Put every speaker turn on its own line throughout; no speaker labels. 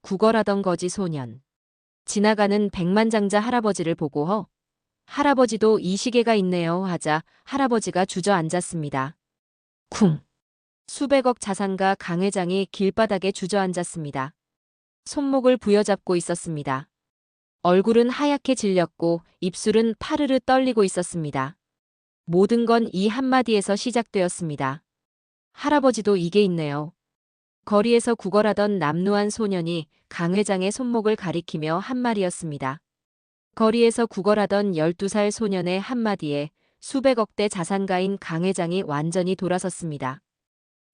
구걸하던 거지 소년. 지나가는 백만장자 할아버지를 보고 할아버지도 이 시계가 있네요 하자 할아버지가 주저앉았습니다. 쿵. 수백억 자산가 강 회장이 길바닥에 주저앉았습니다. 손목을 부여잡고 있었습니다. 얼굴은 하얗게 질렸고 입술은 파르르 떨리고 있었습니다. 모든 건 이 한마디에서 시작되었습니다. 할아버지도 이게 있네요. 거리에서 구걸하던 남루한 소년이 강 회장의 손목을 가리키며 한 말이었습니다. 거리에서 구걸하던 12살 소년의 한마디에 수백억대 자산가인 강 회장이 완전히 돌아섰습니다.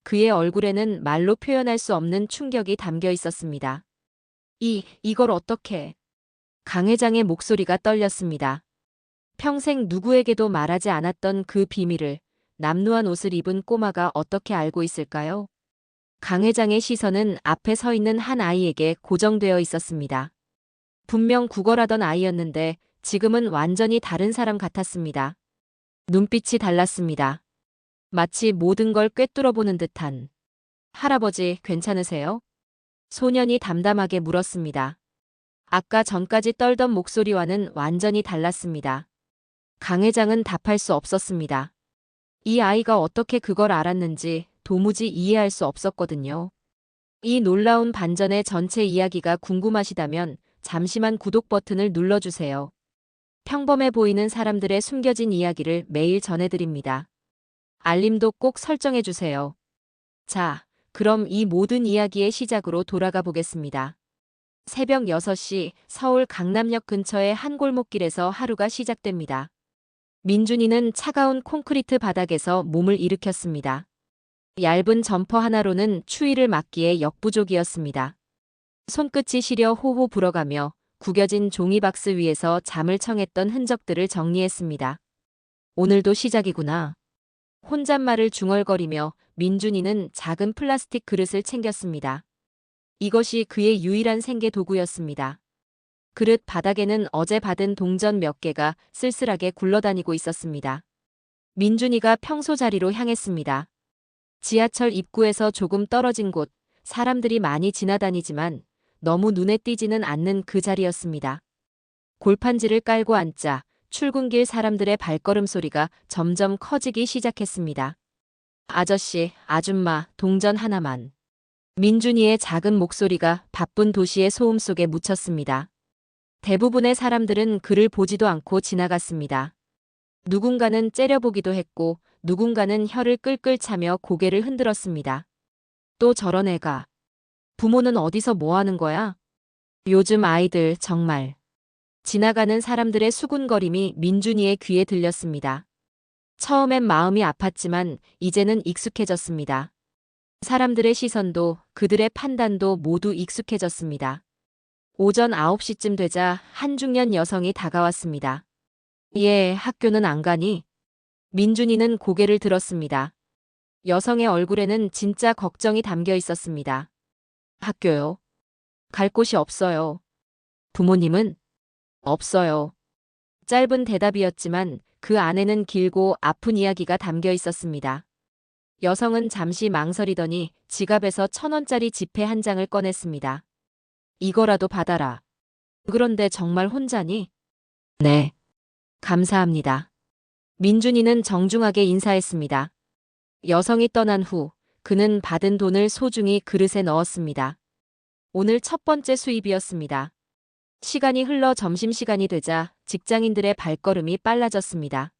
그의 얼굴에는 말로 표현할 수 없는 충격이 담겨 있었습니다. 이걸 어떻게? 강 회장의 목소리가 떨렸습니다. 평생 누구에게도 말하지 않았던 그 비밀을 남루한 옷을 입은 꼬마가 어떻게 알고 있을까요? 강 회장의 시선은 앞에 서 있는 한 아이에게 고정되어 있었습니다. 분명 구걸하던 아이였는데 지금은 완전히 다른 사람 같았습니다. 눈빛이 달랐습니다. 마치 모든 걸 꿰뚫어보는 듯한. 할아버지, 괜찮으세요? 소년이 담담하게 물었습니다. 아까 전까지 떨던 목소리와는 완전히 달랐습니다. 강 회장은 답할 수 없었습니다. 이 아이가 어떻게 그걸 알았는지 도무지 이해할 수 없었거든요. 이 놀라운 반전의 전체 이야기가 궁금하시다면 잠시만 구독 버튼을 눌러주세요. 평범해 보이는 사람들의 숨겨진 이야기를 매일 전해드립니다. 알림도 꼭 설정해주세요. 자, 그럼 이 모든 이야기의 시작으로 돌아가 보겠습니다. 새벽 6시 서울 강남역 근처의 한 골목길에서 하루가 시작됩니다. 민준이는 차가운 콘크리트 바닥에서 몸을 일으켰습니다. 얇은 점퍼 하나로는 추위를 막기에 역부족이었습니다. 손끝이 시려 호호 불어가며 구겨진 종이박스 위에서 잠을 청했던 흔적들을 정리했습니다. 오늘도 시작이구나. 혼잣말을 중얼거리며 민준이는 작은 플라스틱 그릇을 챙겼습니다. 이것이 그의 유일한 생계 도구였습니다. 그릇 바닥에는 어제 받은 동전 몇 개가 쓸쓸하게 굴러다니고 있었습니다. 민준이가 평소 자리로 향했습니다. 지하철 입구에서 조금 떨어진 곳, 사람들이 많이 지나다니지만 너무 눈에 띄지는 않는 그 자리였습니다. 골판지를 깔고 앉자 출근길 사람들의 발걸음 소리가 점점 커지기 시작했습니다. 아저씨, 아줌마, 동전 하나만. 민준이의 작은 목소리가 바쁜 도시의 소음 속에 묻혔습니다. 대부분의 사람들은 그를 보지도 않고 지나갔습니다. 누군가는 째려보기도 했고 누군가는 혀를 끌끌 차며 고개를 흔들었습니다. 또 저런 애가. 부모는 어디서 뭐 하는 거야? 요즘 아이들 정말. 지나가는 사람들의 수군거림이 민준이의 귀에 들렸습니다. 처음엔 마음이 아팠지만 이제는 익숙해졌습니다. 사람들의 시선도 그들의 판단도 모두 익숙해졌습니다. 오전 9시쯤 되자 한 중년 여성이 다가왔습니다. 얘 학교는 안 가니? 민준이는 고개를 들었습니다. 여성의 얼굴에는 진짜 걱정이 담겨 있었습니다. 학교요? 갈 곳이 없어요. 부모님은? 없어요. 짧은 대답이었지만 그 안에는 길고 아픈 이야기가 담겨 있었습니다. 여성은 잠시 망설이더니 지갑에서 1,000원짜리 지폐 한 장을 꺼냈습니다. 이거라도 받아라. 그런데 정말 혼자니? 네. 감사합니다. 민준이는 정중하게 인사했습니다. 여성이 떠난 후 그는 받은 돈을 소중히 그릇에 넣었습니다. 오늘 첫 번째 수입이었습니다. 시간이 흘러 점심시간이 되자 직장인들의 발걸음이 빨라졌습니다.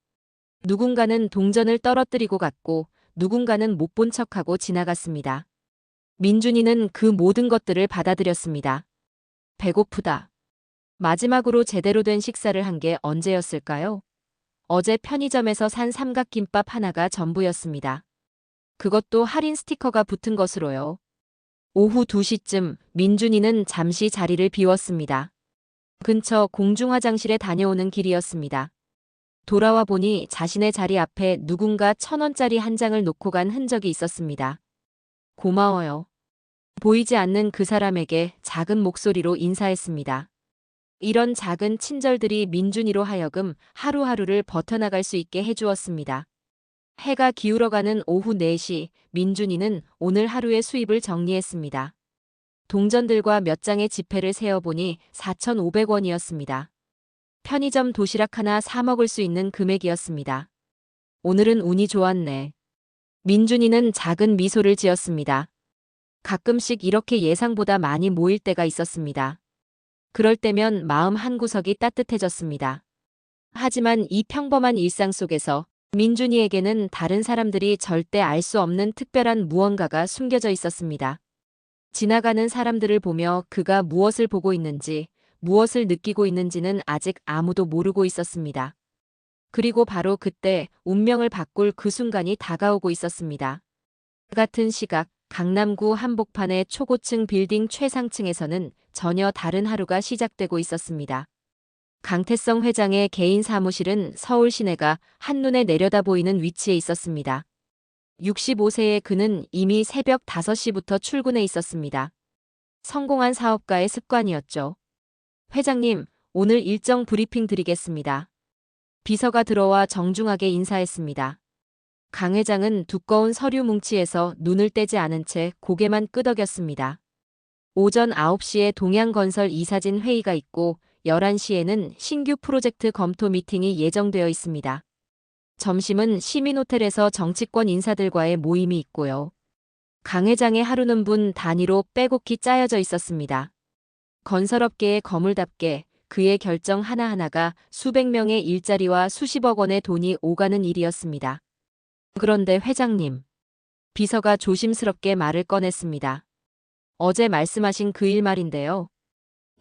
누군가는 동전을 떨어뜨리고 갔고 누군가는 못 본 척하고 지나갔습니다. 민준이는 그 모든 것들을 받아들였습니다. 배고프다. 마지막으로 제대로 된 식사를 한 게 언제였을까요? 어제 편의점에서 산 삼각김밥 하나가 전부였습니다. 그것도 할인 스티커가 붙은 것으로요. 오후 2시쯤 민준이는 잠시 자리를 비웠습니다. 근처 공중화장실에 다녀오는 길이었습니다. 돌아와 보니 자신의 자리 앞에 누군가 1,000원짜리 한 장을 놓고 간 흔적이 있었습니다. 고마워요. 보이지 않는 그 사람에게 작은 목소리로 인사했습니다. 이런 작은 친절들이 민준이로 하여금 하루하루를 버텨나갈 수 있게 해주었습니다. 해가 기울어가는 오후 4시 민준이는 오늘 하루의 수입을 정리했습니다. 동전들과 몇 장의 지폐를 세어보니 4,500원이었습니다. 편의점 도시락 하나 사 먹을 수 있는 금액이었습니다. 오늘은 운이 좋았네. 민준이는 작은 미소를 지었습니다. 가끔씩 이렇게 예상보다 많이 모일 때가 있었습니다. 그럴 때면 마음 한구석이 따뜻해졌습니다. 하지만 이 평범한 일상 속에서 민준이에게는 다른 사람들이 절대 알 수 없는 특별한 무언가가 숨겨져 있었습니다. 지나가는 사람들을 보며 그가 무엇을 보고 있는지, 무엇을 느끼고 있는지는 아직 아무도 모르고 있었습니다. 그리고 바로 그때 운명을 바꿀 그 순간이 다가오고 있었습니다. 같은 시각 강남구 한복판의 초고층 빌딩 최상층에서는 전혀 다른 하루가 시작되고 있었습니다. 강태성 회장의 개인 사무실은 서울 시내가 한눈에 내려다 보이는 위치에 있었습니다. 65세의 그는 이미 새벽 5시부터 출근해 있었습니다. 성공한 사업가의 습관이었죠. 회장님, 오늘 일정 브리핑 드리겠습니다. 비서가 들어와 정중하게 인사했습니다. 강 회장은 두꺼운 서류 뭉치에서 눈을 떼지 않은 채 고개만 끄덕였습니다. 오전 9시에 동양건설 이사진 회의가 있고 11시에는 신규 프로젝트 검토 미팅이 예정되어 있습니다. 점심은 시민호텔에서 정치권 인사들과의 모임이 있고요. 강 회장의 하루는 분 단위로 빼곡히 짜여져 있었습니다. 건설업계의 거물답게 그의 결정 하나하나가 수백 명의 일자리와 수십억 원의 돈이 오가는 일이었습니다. 그런데 회장님, 비서가 조심스럽게 말을 꺼냈습니다. 어제 말씀하신 그 일 말인데요.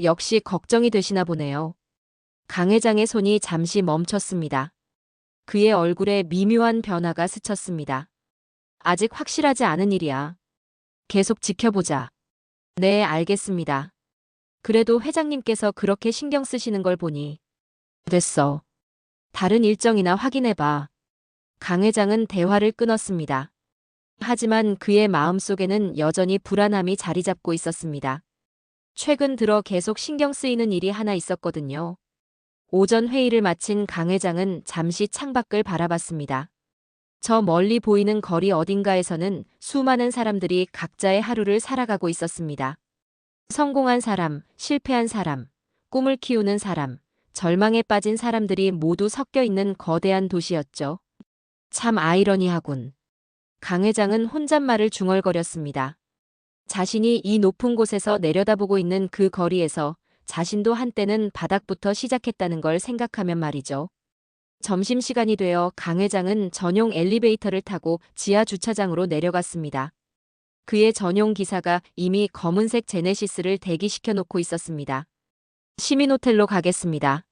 역시 걱정이 되시나 보네요. 강 회장의 손이 잠시 멈췄습니다. 그의 얼굴에 미묘한 변화가 스쳤습니다. 아직 확실하지 않은 일이야. 계속 지켜보자. 네, 알겠습니다. 그래도 회장님께서 그렇게 신경 쓰시는 걸 보니. 됐어. 다른 일정이나 확인해봐. 강 회장은 대화를 끊었습니다. 하지만 그의 마음속에는 여전히 불안함이 자리 잡고 있었습니다. 최근 들어 계속 신경 쓰이는 일이 하나 있었거든요. 오전 회의를 마친 강 회장은 잠시 창밖을 바라봤습니다. 저 멀리 보이는 거리 어딘가에서는 수많은 사람들이 각자의 하루를 살아가고 있었습니다. 성공한 사람, 실패한 사람, 꿈을 키우는 사람, 절망에 빠진 사람들이 모두 섞여 있는 거대한 도시였죠. 참 아이러니하군. 강 회장은 혼잣말을 중얼거렸습니다. 자신이 이 높은 곳에서 내려다보고 있는 그 거리에서 자신도 한때는 바닥부터 시작했다는 걸 생각하면 말이죠. 점심시간이 되어 강 회장은 전용 엘리베이터를 타고 지하 주차장으로 내려갔습니다. 그의 전용 기사가 이미 검은색 제네시스를 대기시켜 놓고 있었습니다. 시민호텔로 가겠습니다.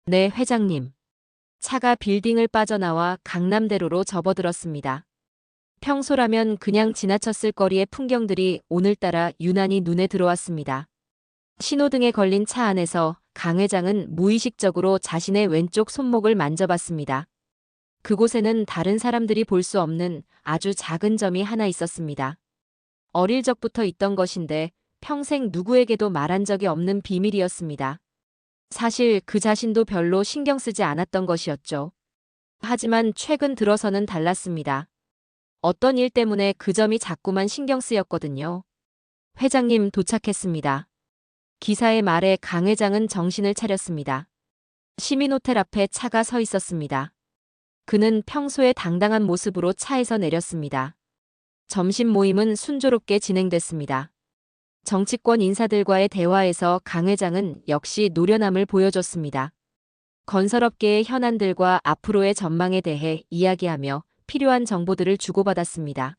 네, 회장님. 차가 빌딩을 빠져나와 강남대로로 접어들었습니다. 평소라면 그냥 지나쳤을 거리의 풍경들이 오늘따라 유난히 눈에 들어왔습니다. 신호등에 걸린 차 안에서 강 회장은 무의식적으로 자신의 왼쪽 손목을 만져봤습니다. 그곳에는 다른 사람들이 볼 수 없는 아주 작은 점이 하나 있었습니다. 어릴 적부터 있던 것인데 평생 누구에게도 말한 적이 없는 비밀이었습니다. 사실 그 자신도 별로 신경 쓰지 않았던 것이었죠. 하지만 최근 들어서는 달랐습니다. 어떤 일 때문에 그 점이 자꾸만 신경 쓰였거든요. 회장님 도착했습니다. 기사의 말에 강 회장은 정신을 차렸습니다. 시민호텔 앞에 차가 서 있었습니다. 그는 평소의 당당한 모습으로 차에서 내렸습니다. 점심 모임은 순조롭게 진행됐습니다. 정치권 인사들과의 대화에서 강 회장은 역시 노련함을 보여줬습니다. 건설업계의 현안들과 앞으로의 전망에 대해 이야기하며 필요한 정보들을 주고받았습니다.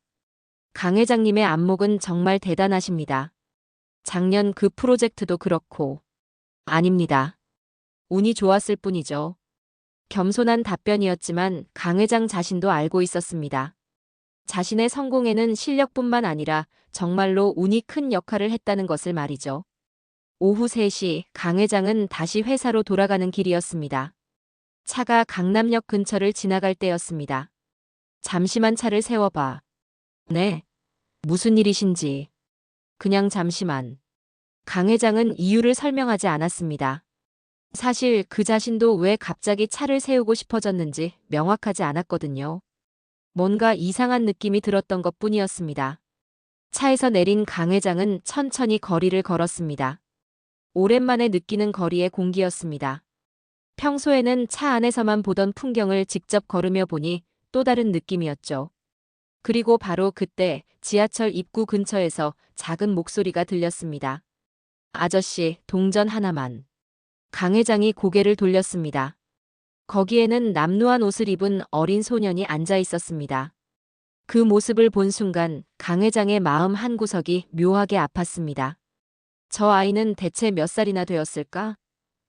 강 회장님의 안목은 정말 대단하십니다. 작년 그 프로젝트도 그렇고. 아닙니다. 운이 좋았을 뿐이죠. 겸손한 답변이었지만 강 회장 자신도 알고 있었습니다. 자신의 성공에는 실력뿐만 아니라 정말로 운이 큰 역할을 했다는 것을 말이죠. 오후 3시 강 회장은 다시 회사로 돌아가는 길이었습니다. 차가 강남역 근처를 지나갈 때였습니다. 잠시만 차를 세워봐. 네. 무슨 일이신지. 그냥 잠시만. 강 회장은 이유를 설명하지 않았습니다. 사실 그 자신도 왜 갑자기 차를 세우고 싶어졌는지 명확하지 않았거든요. 뭔가 이상한 느낌이 들었던 것뿐이었습니다. 차에서 내린 강 회장은 천천히 거리를 걸었습니다. 오랜만에 느끼는 거리의 공기였습니다. 평소에는 차 안에서만 보던 풍경을 직접 걸으며 보니 또 다른 느낌이었죠. 그리고 바로 그때 지하철 입구 근처에서 작은 목소리가 들렸습니다. 아저씨, 동전 하나만. 강 회장이 고개를 돌렸습니다. 거기에는 남루한 옷을 입은 어린 소년이 앉아 있었습니다. 그 모습을 본 순간 강 회장의 마음 한구석이 묘하게 아팠습니다. 저 아이는 대체 몇 살이나 되었을까?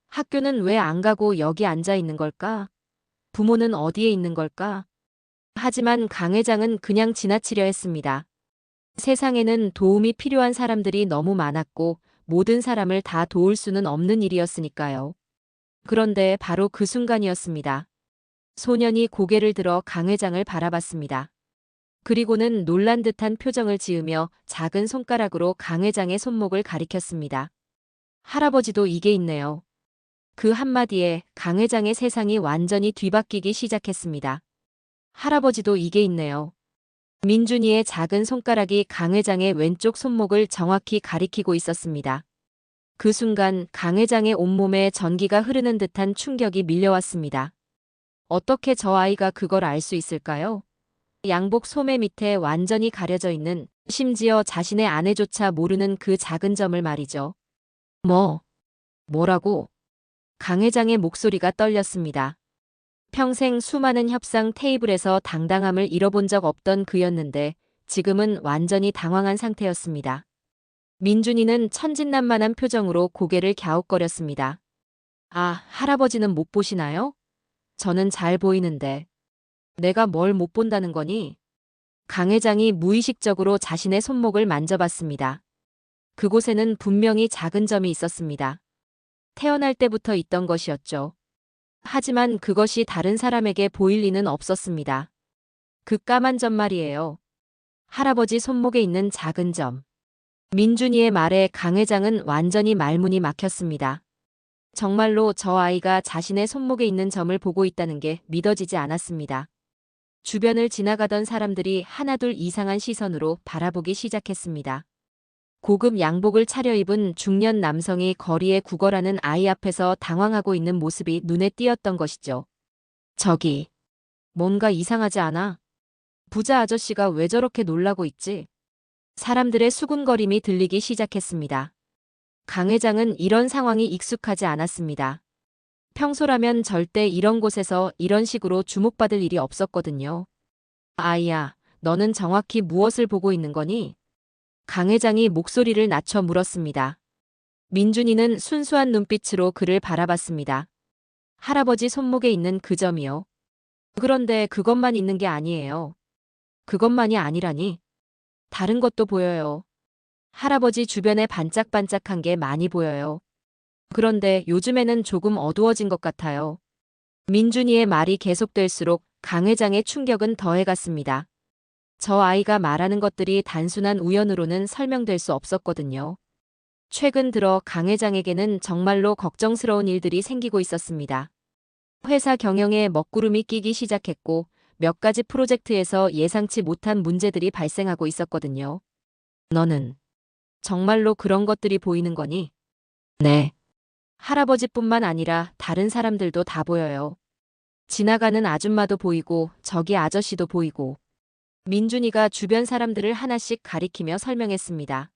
학교는 왜 안 가고 여기 앉아 있는 걸까? 부모는 어디에 있는 걸까? 하지만 강 회장은 그냥 지나치려 했습니다. 세상에는 도움이 필요한 사람들이 너무 많았고 모든 사람을 다 도울 수는 없는 일이었으니까요. 그런데 바로 그 순간이었습니다. 소년이 고개를 들어 강 회장을 바라봤습니다. 그리고는 놀란 듯한 표정을 지으며 작은 손가락으로 강 회장의 손목을 가리켰습니다. 할아버지도 이게 있네요. 그 한마디에 강 회장의 세상이 완전히 뒤바뀌기 시작했습니다. 할아버지도 이게 있네요. 민준이의 작은 손가락이 강 회장의 왼쪽 손목을 정확히 가리키고 있었습니다. 그 순간 강 회장의 온몸에 전기가 흐르는 듯한 충격이 밀려왔습니다. 어떻게 저 아이가 그걸 알 수 있을까요? 양복 소매 밑에 완전히 가려져 있는, 심지어 자신의 아내조차 모르는 그 작은 점을 말이죠. 뭐라고? 강 회장의 목소리가 떨렸습니다. 평생 수많은 협상 테이블에서 당당함을 잃어본 적 없던 그였는데 지금은 완전히 당황한 상태였습니다. 민준이는 천진난만한 표정으로 고개를 갸웃거렸습니다. 아, 할아버지는 못 보시나요? 저는 잘 보이는데. 내가 뭘 못 본다는 거니? 강 회장이 무의식적으로 자신의 손목을 만져봤습니다. 그곳에는 분명히 작은 점이 있었습니다. 태어날 때부터 있던 것이었죠. 하지만 그것이 다른 사람에게 보일 리는 없었습니다. 그 까만 점 말이에요. 할아버지 손목에 있는 작은 점. 민준이의 말에 강 회장은 완전히 말문이 막혔습니다. 정말로 저 아이가 자신의 손목에 있는 점을 보고 있다는 게 믿어지지 않았습니다. 주변을 지나가던 사람들이 하나둘 이상한 시선으로 바라보기 시작했습니다. 고급 양복을 차려입은 중년 남성이 거리에 구걸하는 아이 앞에서 당황하고 있는 모습이 눈에 띄었던 것이죠. 저기, 뭔가 이상하지 않아? 부자 아저씨가 왜 저렇게 놀라고 있지? 사람들의 수군거림이 들리기 시작했습니다. 강 회장은 이런 상황이 익숙하지 않았습니다. 평소라면 절대 이런 곳에서 이런 식으로 주목받을 일이 없었거든요. 아이야, 너는 정확히 무엇을 보고 있는 거니? 강 회장이 목소리를 낮춰 물었습니다. 민준이는 순수한 눈빛으로 그를 바라봤습니다. 할아버지 손목에 있는 그 점이요. 그런데 그것만 있는 게 아니에요. 그것만이 아니라니. 다른 것도 보여요. 할아버지 주변에 반짝반짝한 게 많이 보여요. 그런데 요즘에는 조금 어두워진 것 같아요. 민준이의 말이 계속될수록 강 회장의 충격은 더해갔습니다. 저 아이가 말하는 것들이 단순한 우연으로는 설명될 수 없었거든요. 최근 들어 강 회장에게는 정말로 걱정스러운 일들이 생기고 있었습니다. 회사 경영에 먹구름이 끼기 시작했고 몇 가지 프로젝트에서 예상치 못한 문제들이 발생하고 있었거든요. 너는 정말로 그런 것들이 보이는 거니? 네. 할아버지뿐만 아니라 다른 사람들도 다 보여요. 지나가는 아줌마도 보이고 저기 아저씨도 보이고. 민준이가 주변 사람들을 하나씩 가리키며 설명했습니다.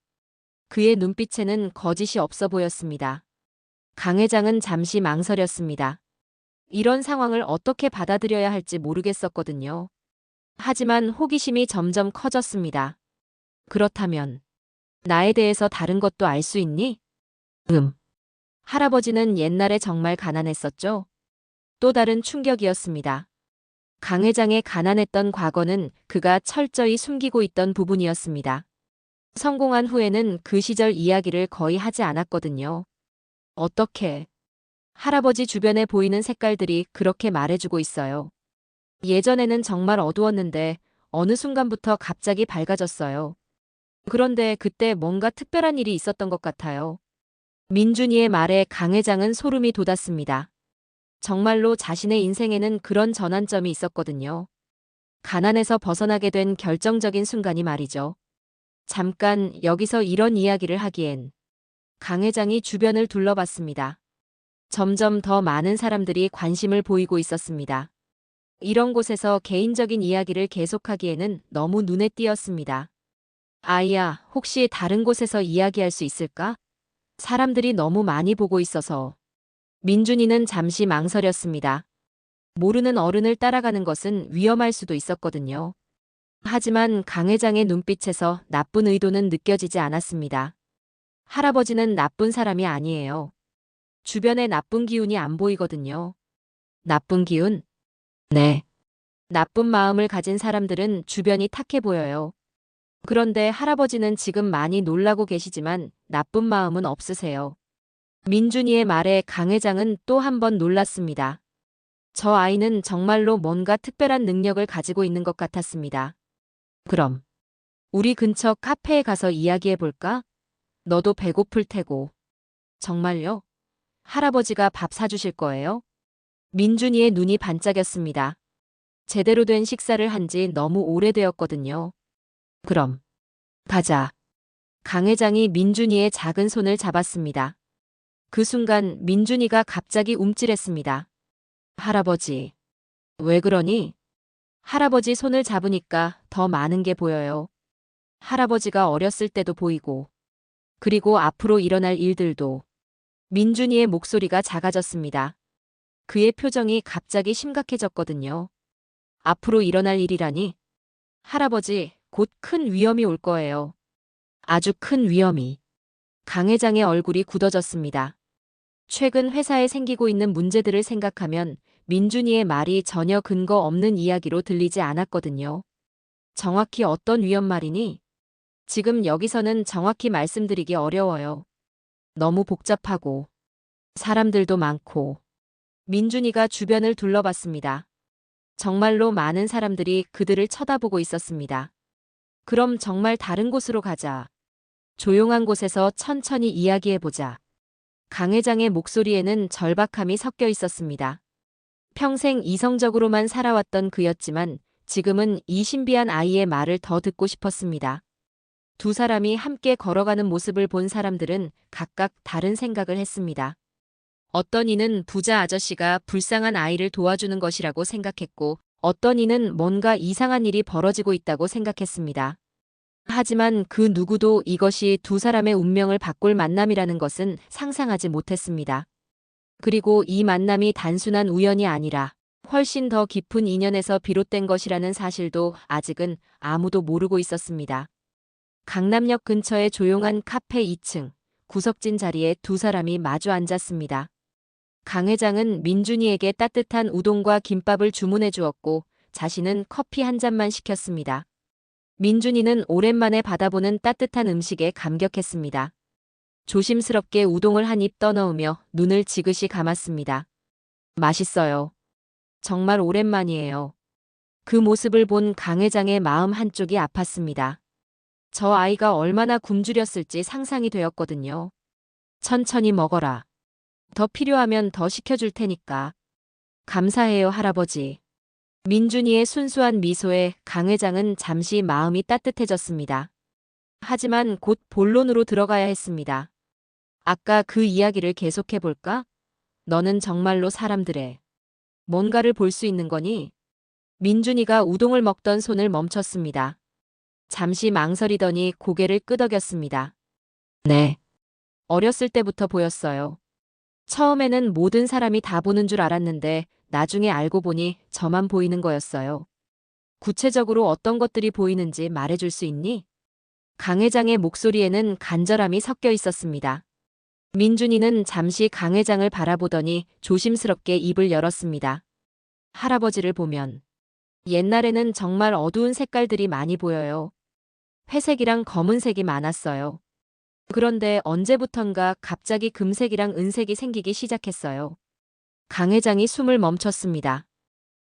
그의 눈빛에는 거짓이 없어 보였습니다. 강 회장은 잠시 망설였습니다. 이런 상황을 어떻게 받아들여야 할지 모르겠었거든요. 하지만 호기심이 점점 커졌습니다. 그렇다면 나에 대해서 다른 것도 알 수 있니? 할아버지는 옛날에 정말 가난했었죠? 또 다른 충격이었습니다. 강 회장의 가난했던 과거는 그가 철저히 숨기고 있던 부분이었습니다. 성공한 후에는 그 시절 이야기를 거의 하지 않았거든요. 어떻게? 할아버지 주변에 보이는 색깔들이 그렇게 말해주고 있어요. 예전에는 정말 어두웠는데 어느 순간부터 갑자기 밝아졌어요. 그런데 그때 뭔가 특별한 일이 있었던 것 같아요. 민준이의 말에 강 회장은 소름이 돋았습니다. 정말로 자신의 인생에는 그런 전환점이 있었거든요. 가난에서 벗어나게 된 결정적인 순간이 말이죠. 잠깐 여기서 이런 이야기를 하기엔. 강 회장이 주변을 둘러봤습니다. 점점 더 많은 사람들이 관심을 보이고 있었습니다. 이런 곳에서 개인적인 이야기를 계속하기에는 너무 눈에 띄었습니다. 아이야, 혹시 다른 곳에서 이야기할 수 있을까? 사람들이 너무 많이 보고 있어서. 민준이는 잠시 망설였습니다. 모르는 어른을 따라가는 것은 위험할 수도 있었거든요. 하지만 강 회장의 눈빛에서 나쁜 의도는 느껴지지 않았습니다. 할아버지는 나쁜 사람이 아니에요. 주변에 나쁜 기운이 안 보이거든요. 나쁜 기운? 네. 나쁜 마음을 가진 사람들은 주변이 탁해 보여요. 그런데 할아버지는 지금 많이 놀라고 계시지만 나쁜 마음은 없으세요. 민준이의 말에 강 회장은 또 한 번 놀랐습니다. 저 아이는 정말로 뭔가 특별한 능력을 가지고 있는 것 같았습니다. 그럼 우리 근처 카페에 가서 이야기해 볼까? 너도 배고플 테고. 정말요? 할아버지가 밥 사주실 거예요? 민준이의 눈이 반짝였습니다. 제대로 된 식사를 한 지 너무 오래되었거든요. 그럼 가자. 강 회장이 민준이의 작은 손을 잡았습니다. 그 순간 민준이가 갑자기 움찔했습니다. 할아버지, 왜 그러니? 할아버지 손을 잡으니까 더 많은 게 보여요. 할아버지가 어렸을 때도 보이고, 그리고 앞으로 일어날 일들도. 민준이의 목소리가 작아졌습니다. 그의 표정이 갑자기 심각해졌거든요. 앞으로 일어날 일이라니? 할아버지, 곧 큰 위험이 올 거예요. 아주 큰 위험이. 강 회장의 얼굴이 굳어졌습니다. 최근 회사에 생기고 있는 문제들을 생각하면 민준이의 말이 전혀 근거 없는 이야기로 들리지 않았거든요. 정확히 어떤 위험 말이니? 지금 여기서는 정확히 말씀드리기 어려워요. 너무 복잡하고 사람들도 많고. 민준이가 주변을 둘러봤습니다. 정말로 많은 사람들이 그들을 쳐다보고 있었습니다. 그럼 정말 다른 곳으로 가자. 조용한 곳에서 천천히 이야기해보자. 강 회장의 목소리에는 절박함이 섞여 있었습니다. 평생 이성적으로만 살아왔던 그였지만 지금은 이 신비한 아이의 말을 더 듣고 싶었습니다. 두 사람이 함께 걸어가는 모습을 본 사람들은 각각 다른 생각을 했습니다. 어떤 이는 부자 아저씨가 불쌍한 아이를 도와주는 것이라고 생각했고, 어떤 이는 뭔가 이상한 일이 벌어지고 있다고 생각했습니다. 하지만 그 누구도 이것이 두 사람의 운명을 바꿀 만남이라는 것은 상상하지 못했습니다. 그리고 이 만남이 단순한 우연이 아니라 훨씬 더 깊은 인연에서 비롯된 것이라는 사실도 아직은 아무도 모르고 있었습니다. 강남역 근처의 조용한 카페 2층, 구석진 자리에 두 사람이 마주 앉았습니다. 강 회장은 민준이에게 따뜻한 우동과 김밥을 주문해 주었고 자신은 커피 한 잔만 시켰습니다. 민준이는 오랜만에 받아보는 따뜻한 음식에 감격했습니다. 조심스럽게 우동을 한 입 떠넣으며 눈을 지그시 감았습니다. 맛있어요. 정말 오랜만이에요. 그 모습을 본 강 회장의 마음 한쪽이 아팠습니다. 저 아이가 얼마나 굶주렸을지 상상이 되었거든요. 천천히 먹어라. 더 필요하면 더 시켜줄 테니까. 감사해요, 할아버지. 민준이의 순수한 미소에 강 회장은 잠시 마음이 따뜻해졌습니다. 하지만 곧 본론으로 들어가야 했습니다. 아까 그 이야기를 계속해볼까? 너는 정말로 사람들의 뭔가를 볼 수 있는 거니? 민준이가 우동을 먹던 손을 멈췄습니다. 잠시 망설이더니 고개를 끄덕였습니다. 네. 어렸을 때부터 보였어요. 처음에는 모든 사람이 다 보는 줄 알았는데 나중에 알고 보니 저만 보이는 거였어요. 구체적으로 어떤 것들이 보이는지 말해줄 수 있니? 강 회장의 목소리에는 간절함이 섞여 있었습니다. 민준이는 잠시 강 회장을 바라보더니 조심스럽게 입을 열었습니다. 할아버지를 보면 옛날에는 정말 어두운 색깔들이 많이 보여요. 회색이랑 검은색이 많았어요. 그런데 언제부턴가 갑자기 금색이랑 은색이 생기기 시작했어요. 강 회장이 숨을 멈췄습니다.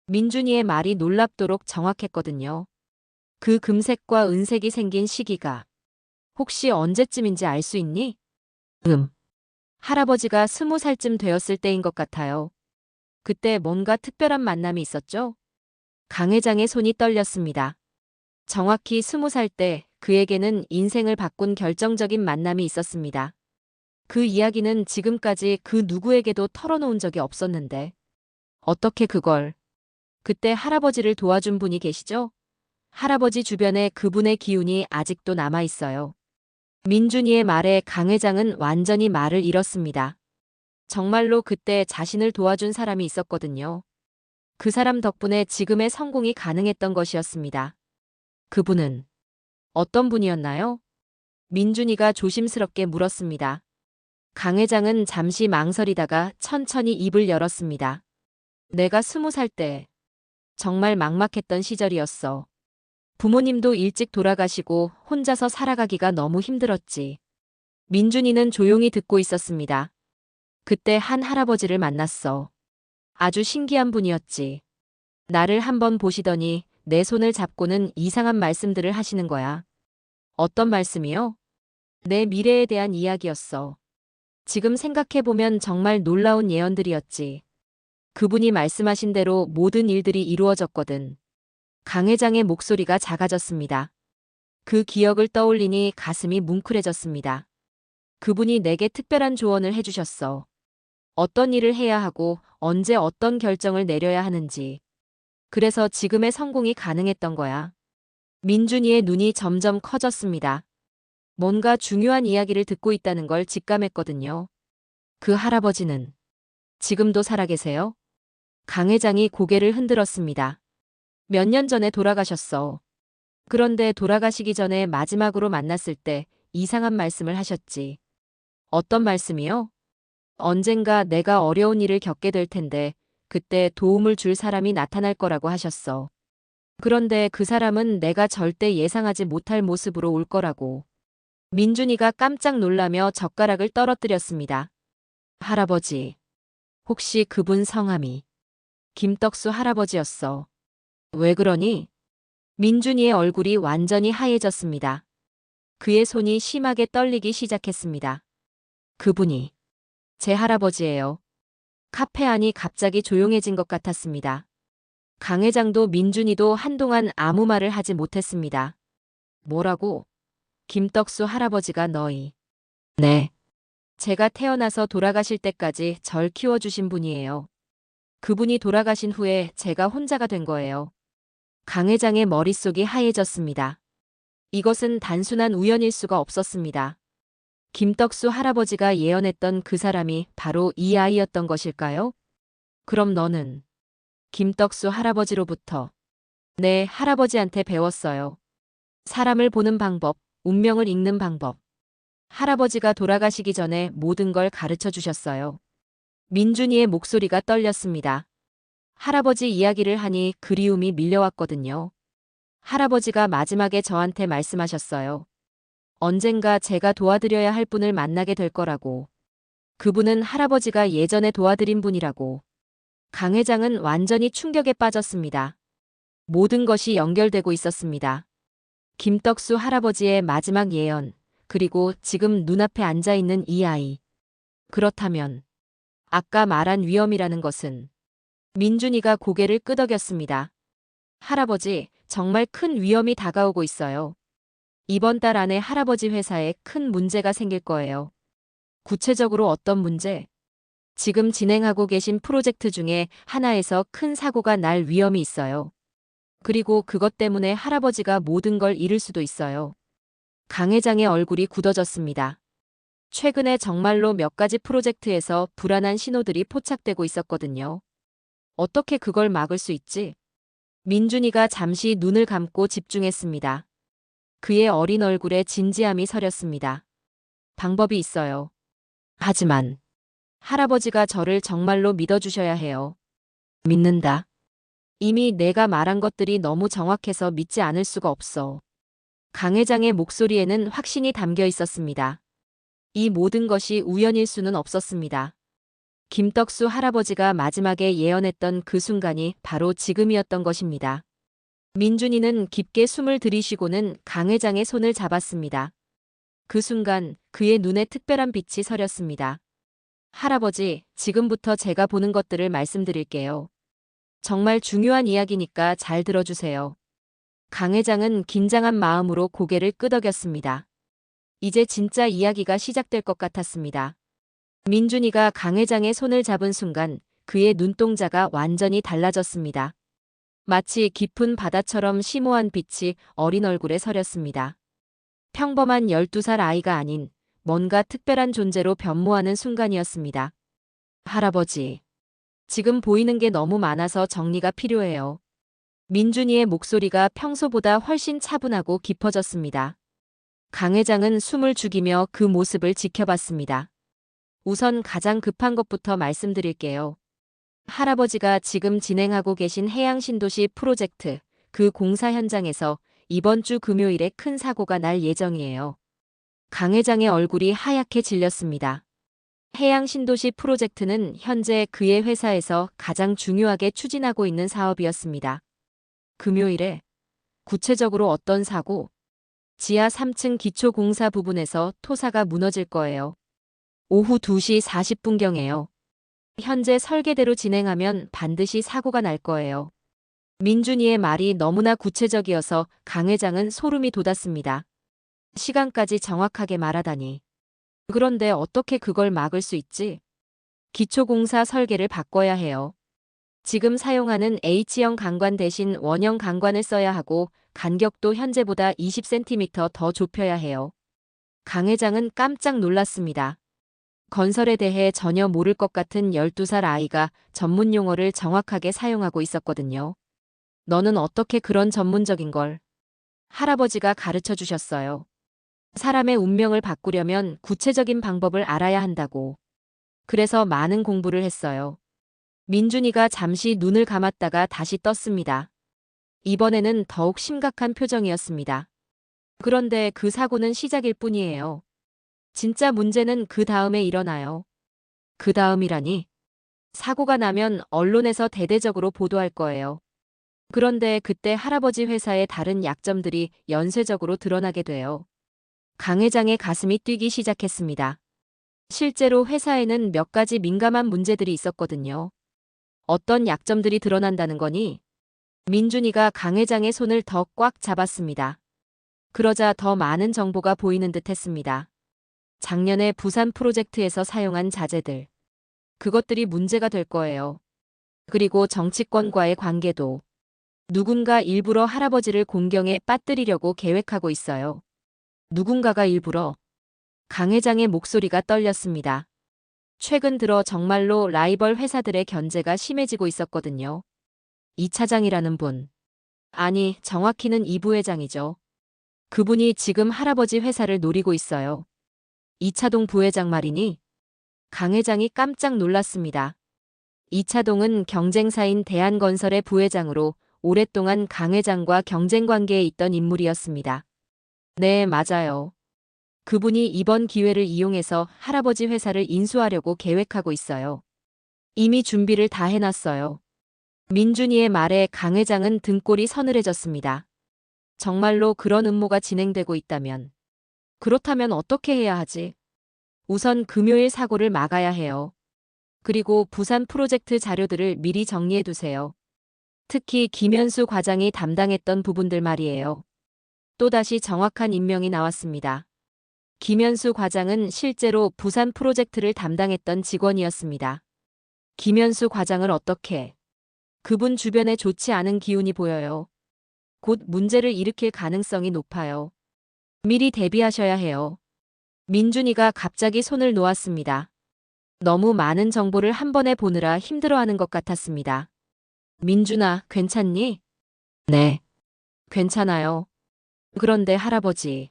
민준이의 말이 놀랍도록 정확했거든요. 그 금색과 은색이 생긴 시기가 혹시 언제쯤인지 알 수 있니? 할아버지가 20살쯤 되었을 때인 것 같아요. 그때 뭔가 특별한 만남이 있었죠? 강 회장의 손이 떨렸습니다. 정확히 20살 때 그에게는 인생을 바꾼 결정적인 만남이 있었습니다. 그 이야기는 지금까지 그 누구에게도 털어놓은 적이 없었는데 어떻게 그걸 그때 할아버지를 도와준 분이 계시죠? 할아버지 주변에 그분의 기운이 아직도 남아 있어요. 민준이의 말에 강 회장은 완전히 말을 잃었습니다. 정말로 그때 자신을 도와준 사람이 있었거든요. 그 사람 덕분에 지금의 성공이 가능했던 것이었습니다. 그분은 어떤 분이었나요? 민준이가 조심스럽게 물었습니다. 강 회장은 잠시 망설이다가 천천히 입을 열었습니다. 내가 20살 때 정말 막막했던 시절이었어. 부모님도 일찍 돌아가시고 혼자서 살아가기가 너무 힘들었지. 민준이는 조용히 듣고 있었습니다. 그때 한 할아버지를 만났어. 아주 신기한 분이었지. 나를 한번 보시더니 내 손을 잡고는 이상한 말씀들을 하시는 거야. 어떤 말씀이요? 내 미래에 대한 이야기였어. 지금 생각해보면 정말 놀라운 예언들이었지. 그분이 말씀하신 대로 모든 일들이 이루어졌거든. 강 회장의 목소리가 작아졌습니다. 그 기억을 떠올리니 가슴이 뭉클해졌습니다. 그분이 내게 특별한 조언을 해주셨어. 어떤 일을 해야 하고 언제 어떤 결정을 내려야 하는지. 그래서 지금의 성공이 가능했던 거야. 민준이의 눈이 점점 커졌습니다. 뭔가 중요한 이야기를 듣고 있다는 걸 직감했거든요. 그 할아버지는 지금도 살아계세요? 강 회장이 고개를 흔들었습니다. 몇 년 전에 돌아가셨어. 그런데 돌아가시기 전에 마지막으로 만났을 때 이상한 말씀을 하셨지. 어떤 말씀이요? 언젠가 내가 어려운 일을 겪게 될 텐데 그때 도움을 줄 사람이 나타날 거라고 하셨어. 그런데 그 사람은 내가 절대 예상하지 못할 모습으로 올 거라고. 민준이가 깜짝 놀라며 젓가락을 떨어뜨렸습니다. 할아버지. 혹시 그분 성함이 김떡수 할아버지였어. 왜 그러니? 민준이의 얼굴이 완전히 하얘졌습니다. 그의 손이 심하게 떨리기 시작했습니다. 그분이 제 할아버지예요. 카페 안이 갑자기 조용해진 것 같았습니다. 강 회장도 민준이도 한동안 아무 말을 하지 못했습니다. 뭐라고? 김떡수 할아버지가 너희. 네. 제가 태어나서 돌아가실 때까지 절 키워주신 분이에요. 그분이 돌아가신 후에 제가 혼자가 된 거예요. 강 회장의 머릿속이 하얘졌습니다. 이것은 단순한 우연일 수가 없었습니다. 김떡수 할아버지가 예언했던 그 사람이 바로 이 아이였던 것일까요? 그럼 너는 김떡수 할아버지로부터 네, 할아버지한테 배웠어요. 사람을 보는 방법, 운명을 읽는 방법. 할아버지가 돌아가시기 전에 모든 걸 가르쳐 주셨어요. 민준이의 목소리가 떨렸습니다. 할아버지 이야기를 하니 그리움이 밀려왔거든요. 할아버지가 마지막에 저한테 말씀하셨어요. 언젠가 제가 도와드려야 할 분을 만나게 될 거라고. 그분은 할아버지가 예전에 도와드린 분이라고. 강 회장은 완전히 충격에 빠졌습니다. 모든 것이 연결되고 있었습니다. 김떡수 할아버지의 마지막 예언, 그리고 지금 눈앞에 앉아있는 이 아이. 그렇다면 아까 말한 위험이라는 것은 민준이가 고개를 끄덕였습니다. 할아버지, 정말 큰 위험이 다가오고 있어요. 이번 달 안에 할아버지 회사에 큰 문제가 생길 거예요. 구체적으로 어떤 문제? 지금 진행하고 계신 프로젝트 중에 하나에서 큰 사고가 날 위험이 있어요. 그리고 그것 때문에 할아버지가 모든 걸 잃을 수도 있어요. 강 회장의 얼굴이 굳어졌습니다. 최근에 정말로 몇 가지 프로젝트에서 불안한 신호들이 포착되고 있었거든요. 어떻게 그걸 막을 수 있지? 민준이가 잠시 눈을 감고 집중했습니다. 그의 어린 얼굴에 진지함이 서렸습니다. 방법이 있어요. 하지만 할아버지가 저를 정말로 믿어주셔야 해요. 믿는다. 이미 내가 말한 것들이 너무 정확해서 믿지 않을 수가 없어. 강 회장의 목소리에는 확신이 담겨 있었습니다. 이 모든 것이 우연일 수는 없었습니다. 김떡수 할아버지가 마지막에 예언했던 그 순간이 바로 지금이었던 것입니다. 민준이는 깊게 숨을 들이쉬고는 강 회장의 손을 잡았습니다. 그 순간 그의 눈에 특별한 빛이 서렸습니다. 할아버지, 지금부터 제가 보는 것들을 말씀드릴게요. 정말 중요한 이야기니까 잘 들어주세요. 강 회장은 긴장한 마음으로 고개를 끄덕였습니다. 이제 진짜 이야기가 시작될 것 같았습니다. 민준이가 강 회장의 손을 잡은 순간 그의 눈동자가 완전히 달라졌습니다. 마치 깊은 바다처럼 심오한 빛이 어린 얼굴에 서렸습니다. 평범한 12살 아이가 아닌 뭔가 특별한 존재로 변모하는 순간이었습니다. 할아버지, 지금 보이는 게 너무 많아서 정리가 필요해요. 민준이의 목소리가 평소보다 훨씬 차분하고 깊어졌습니다. 강 회장은 숨을 죽이며 그 모습을 지켜봤습니다. 우선 가장 급한 것부터 말씀드릴게요. 할아버지가 지금 진행하고 계신 해양신도시 프로젝트, 그 공사 현장에서 이번 주 금요일에 큰 사고가 날 예정이에요. 강 회장의 얼굴이 하얗게 질렸습니다. 해양신도시 프로젝트는 현재 그의 회사에서 가장 중요하게 추진하고 있는 사업이었습니다. 금요일에 구체적으로 어떤 사고? 지하 3층 기초공사 부분에서 토사가 무너질 거예요. 오후 2시 40분경에요. 현재 설계대로 진행하면 반드시 사고가 날 거예요. 민준이의 말이 너무나 구체적이어서 강 회장은 소름이 돋았습니다. 시간까지 정확하게 말하다니. 그런데 어떻게 그걸 막을 수 있지? 기초공사 설계를 바꿔야 해요. 지금 사용하는 H형 강관 대신 원형 강관을 써야 하고 간격도 현재보다 20cm 더 좁혀야 해요. 강 회장은 깜짝 놀랐습니다. 건설에 대해 전혀 모를 것 같은 12살 아이가 전문 용어를 정확하게 사용하고 있었거든요. 너는 어떻게 그런 전문적인 걸? 할아버지가 가르쳐 주셨어요. 사람의 운명을 바꾸려면 구체적인 방법을 알아야 한다고. 그래서 많은 공부를 했어요. 민준이가 잠시 눈을 감았다가 다시 떴습니다. 이번에는 더욱 심각한 표정이었습니다. 그런데 그 사고는 시작일 뿐이에요. 진짜 문제는 그 다음에 일어나요. 그 다음이라니? 사고가 나면 언론에서 대대적으로 보도할 거예요. 그런데 그때 할아버지 회사의 다른 약점들이 연쇄적으로 드러나게 돼요. 강 회장의 가슴이 뛰기 시작했습니다. 실제로 회사에는 몇 가지 민감한 문제들이 있었거든요. 어떤 약점들이 드러난다는 거니? 민준이가 강 회장의 손을 더 꽉 잡았습니다. 그러자 더 많은 정보가 보이는 듯 했습니다. 작년에 부산 프로젝트에서 사용한 자재들. 그것들이 문제가 될 거예요. 그리고 정치권과의 관계도. 누군가 일부러 할아버지를 공경에 빠뜨리려고 계획하고 있어요. 누군가가 일부러. 강 회장의 목소리가 떨렸습니다. 최근 들어 정말로 라이벌 회사들의 견제가 심해지고 있었거든요. 이 차장이라는 분. 아니, 정확히는 이 부회장이죠. 그분이 지금 할아버지 회사를 노리고 있어요. 이차동 부회장 말이니? 강 회장이 깜짝 놀랐습니다. 이차동은 경쟁사인 대한건설의 부회장으로 오랫동안 강 회장과 경쟁 관계에 있던 인물이었습니다. 네, 맞아요. 그분이 이번 기회를 이용해서 할아버지 회사를 인수하려고 계획하고 있어요. 이미 준비를 다 해놨어요. 민준이의 말에 강 회장은 등골이 서늘해졌습니다. 정말로 그런 음모가 진행되고 있다면. 그렇다면 어떻게 해야 하지? 우선 금요일 사고를 막아야 해요. 그리고 부산 프로젝트 자료들을 미리 정리해두세요. 특히 김현수 과장이 담당했던 부분들 말이에요. 또다시 정확한 임명이 나왔습니다. 김현수 과장은 실제로 부산 프로젝트를 담당했던 직원이었습니다. 김현수 과장을 어떻게? 그분 주변에 좋지 않은 기운이 보여요. 곧 문제를 일으킬 가능성이 높아요. 미리 대비하셔야 해요. 민준이가 갑자기 손을 놓았습니다. 너무 많은 정보를 한 번에 보느라 힘들어하는 것 같았습니다. 민준아, 괜찮니? 네. 괜찮아요. 그런데 할아버지.